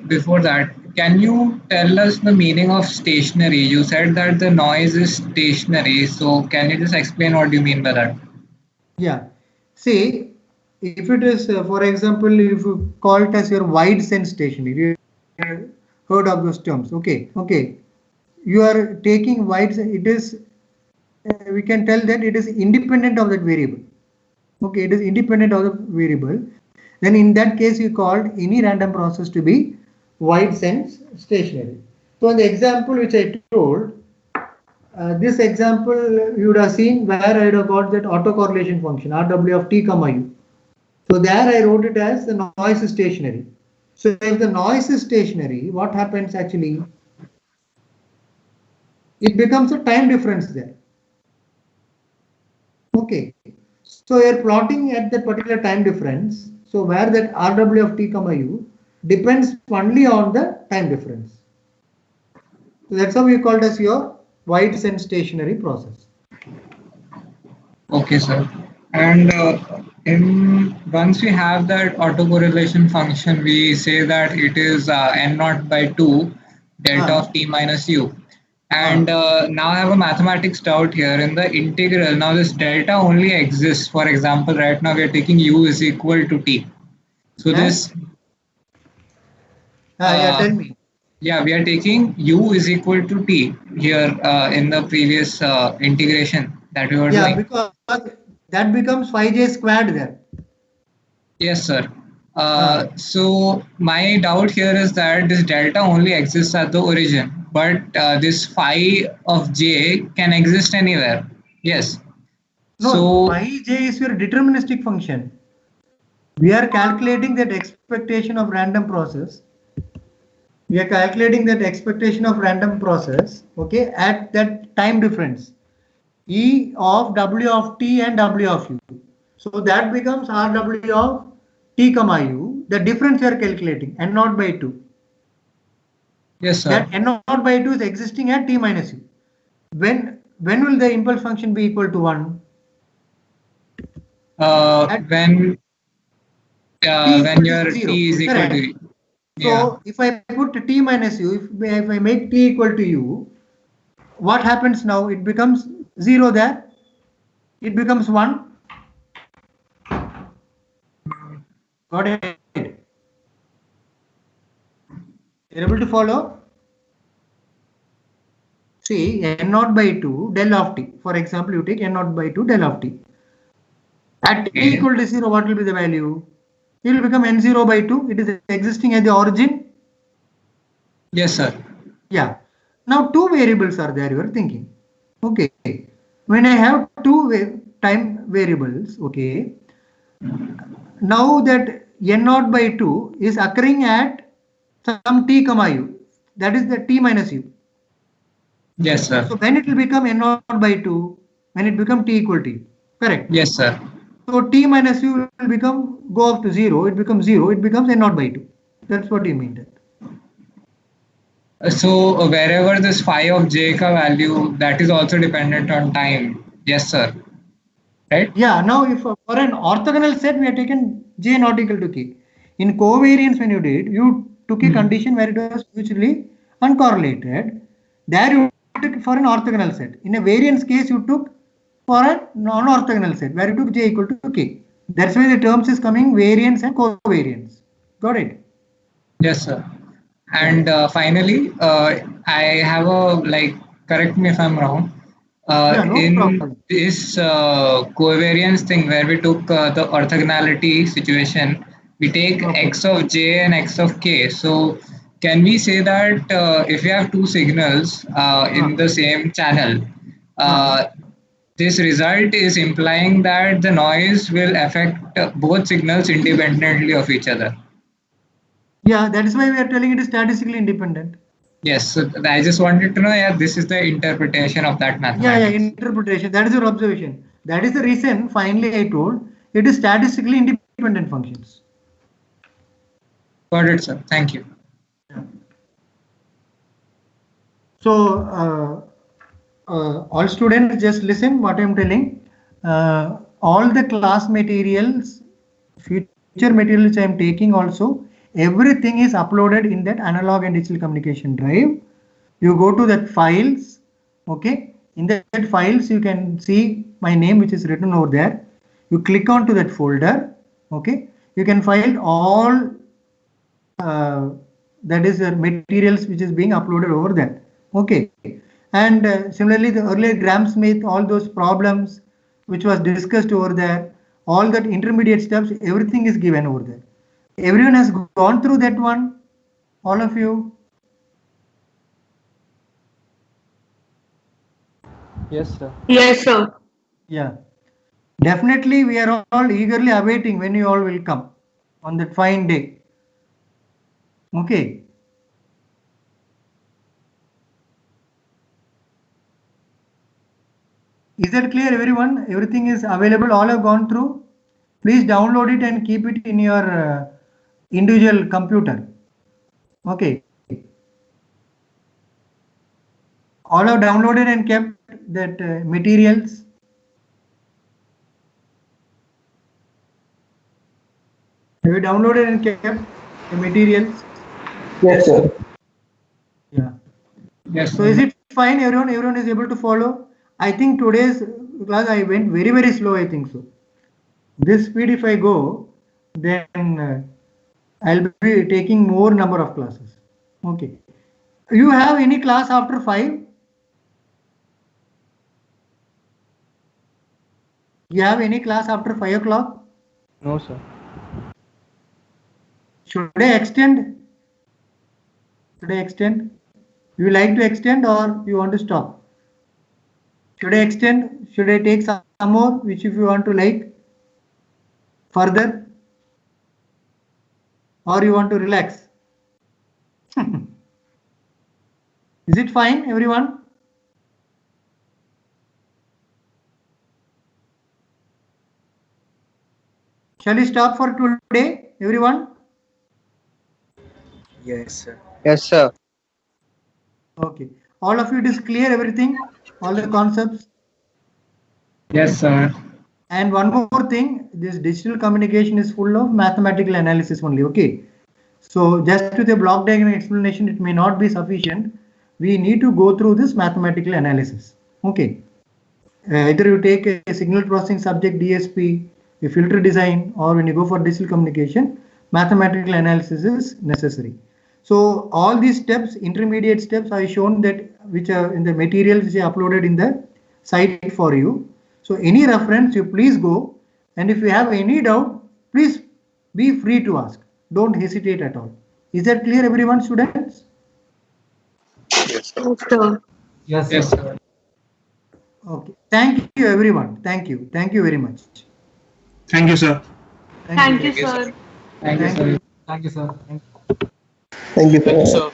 Before that, can you tell us the meaning of stationary? You said that the noise is stationary. So can you just explain what you mean by that? Yeah. See, if it is, for example, if you call it as your wide sense stationary, you have heard of those terms. Okay. You are taking wide, it is, we can tell that it is independent of that variable. Okay, it is independent of the variable. Then in that case, you called any random process to be wide sense stationary. So in the example which I told, this example you would have seen where I would have got that autocorrelation function Rw of t comma u. So there I wrote it as the noise is stationary. So if the noise is stationary, what happens actually? It becomes a time difference there. Okay. So you are plotting at that particular time difference. So where that Rw of t comma u depends only on the time difference. So that's how we call it as your wide sense stationary process. Okay, sir. And once we have that autocorrelation function, we say that it is n0 by 2 delta of t minus u. And now I have a mathematics doubt here in the integral. Now this delta only exists. For example, right now we are taking u is equal to t. So this Yeah, tell me. Yeah, we are taking u is equal to t here in the previous integration that we were Yeah, doing. because that becomes 5j squared there. Yes, sir. So my doubt here is that this delta only exists at the origin, but this phi of j can exist anywhere. Yes. No, So phi j is your deterministic function. We are calculating that expectation of random process. We are calculating that expectation of random process, okay, at that time difference, E of W of t and W of u. So that becomes RW of t comma u, the difference you are calculating, n naught by 2. yes, sir. That n naught by 2 is existing at t minus u. When will the impulse function be equal to 1? When your zero. t is equal Correct. to So yeah. if I put t minus u, if I make t equal to u, what happens now? It becomes 0 there. It becomes 1. Got it? You're able to follow? See, n naught by 2 del of t. For example, you take n naught by 2 del of t. At t equal to 0, what will be the value? It will become n0 by 2. It is existing at the origin. Yes, sir. Yeah. Now two variables are there, you are thinking. Okay. When I have two time variables, okay. Now that n naught by 2 is occurring at some t comma u. That is the t minus u. Yes, sir. So when it will become n naught by 2, when it become t equal to u. Correct. Yes, sir. So t minus u will become go off to 0. It becomes 0. It becomes n naught by 2. That's what you mean. So wherever this phi of j ka value, that is also dependent on time. Yes, sir. Right? Yeah. Now, if for an orthogonal set, we have taken j not equal to k. In covariance, when you did, you took a condition where it was mutually uncorrelated. There you took for an orthogonal set. In a variance case, you took for a non-orthogonal set where you took j equal to k. That's why the terms is coming variance and covariance. Got it? Yes, sir. And finally, I have a correct me if I'm wrong. In problem. This covariance thing where we took the orthogonality situation, we take x of j and x of k. So can we say that if we have two signals in the same channel, this result is implying that the noise will affect both signals independently of each other? Yeah, that is why we are telling it is statistically independent. Yes, so I just wanted to know, yeah, this is the interpretation of that mathematics. Yeah, interpretation. That is your observation. That is the reason, finally, I told it is statistically independent functions. Got it, sir. Thank you. Yeah. So, all students just listen what I am telling. All the class materials, future materials I am taking also, everything is uploaded in that analog and digital communication drive. You go to that files, okay. In that files, you can see my name, which is written over there. You click on to that folder, okay. You can find all that is materials which is being uploaded over there, okay. And similarly, the earlier Gram-Smith, all those problems which was discussed over there, all that intermediate steps, everything is given over there. Everyone has gone through that one, all of you. Yes, sir. Yes, sir. Yeah, definitely we are all eagerly awaiting when you all will come on that fine day. Okay. Is that clear, everyone? Everything is available, all have gone through. Please download it and keep it in your individual computer. Okay. All have downloaded and kept that materials. Have you downloaded and kept the materials? Yes, sir. Yeah. Yes. So is it fine? Everyone is able to follow? I think today's class I went very slow. I think so. This speed, if I go, then I'll be taking more number of classes. Okay. You have any class after 5? You have any class after 5 o'clock? No, sir. Should I extend? Should I extend? You like to extend or you want to stop? Should I extend? Should I take some more, which if you want to like further? Or you want to relax? Is it fine, everyone? Shall we stop for today, everyone? Yes, sir. Yes, sir. Okay. All of you, it is clear, everything? All the concepts? Yes, sir. And one more thing, this digital communication is full of mathematical analysis only, okay? So just with a block diagram explanation, it may not be sufficient. We need to go through this mathematical analysis, okay? Either you take a signal processing subject DSP, a filter design, or when you go for digital communication, mathematical analysis is necessary. So all these steps, intermediate steps, I shown that which are in the materials which are uploaded in the site for you. So any reference, you please go, and if you have any doubt, please be free to ask. Don't hesitate at all. Is that clear, everyone, students? Yes, sir. Yes, sir. Okay. Thank you, everyone. Thank you. Thank you very much. Thank you, sir. Thank you, sir. Thank you, sir. Thank you, sir. Thank you, sir.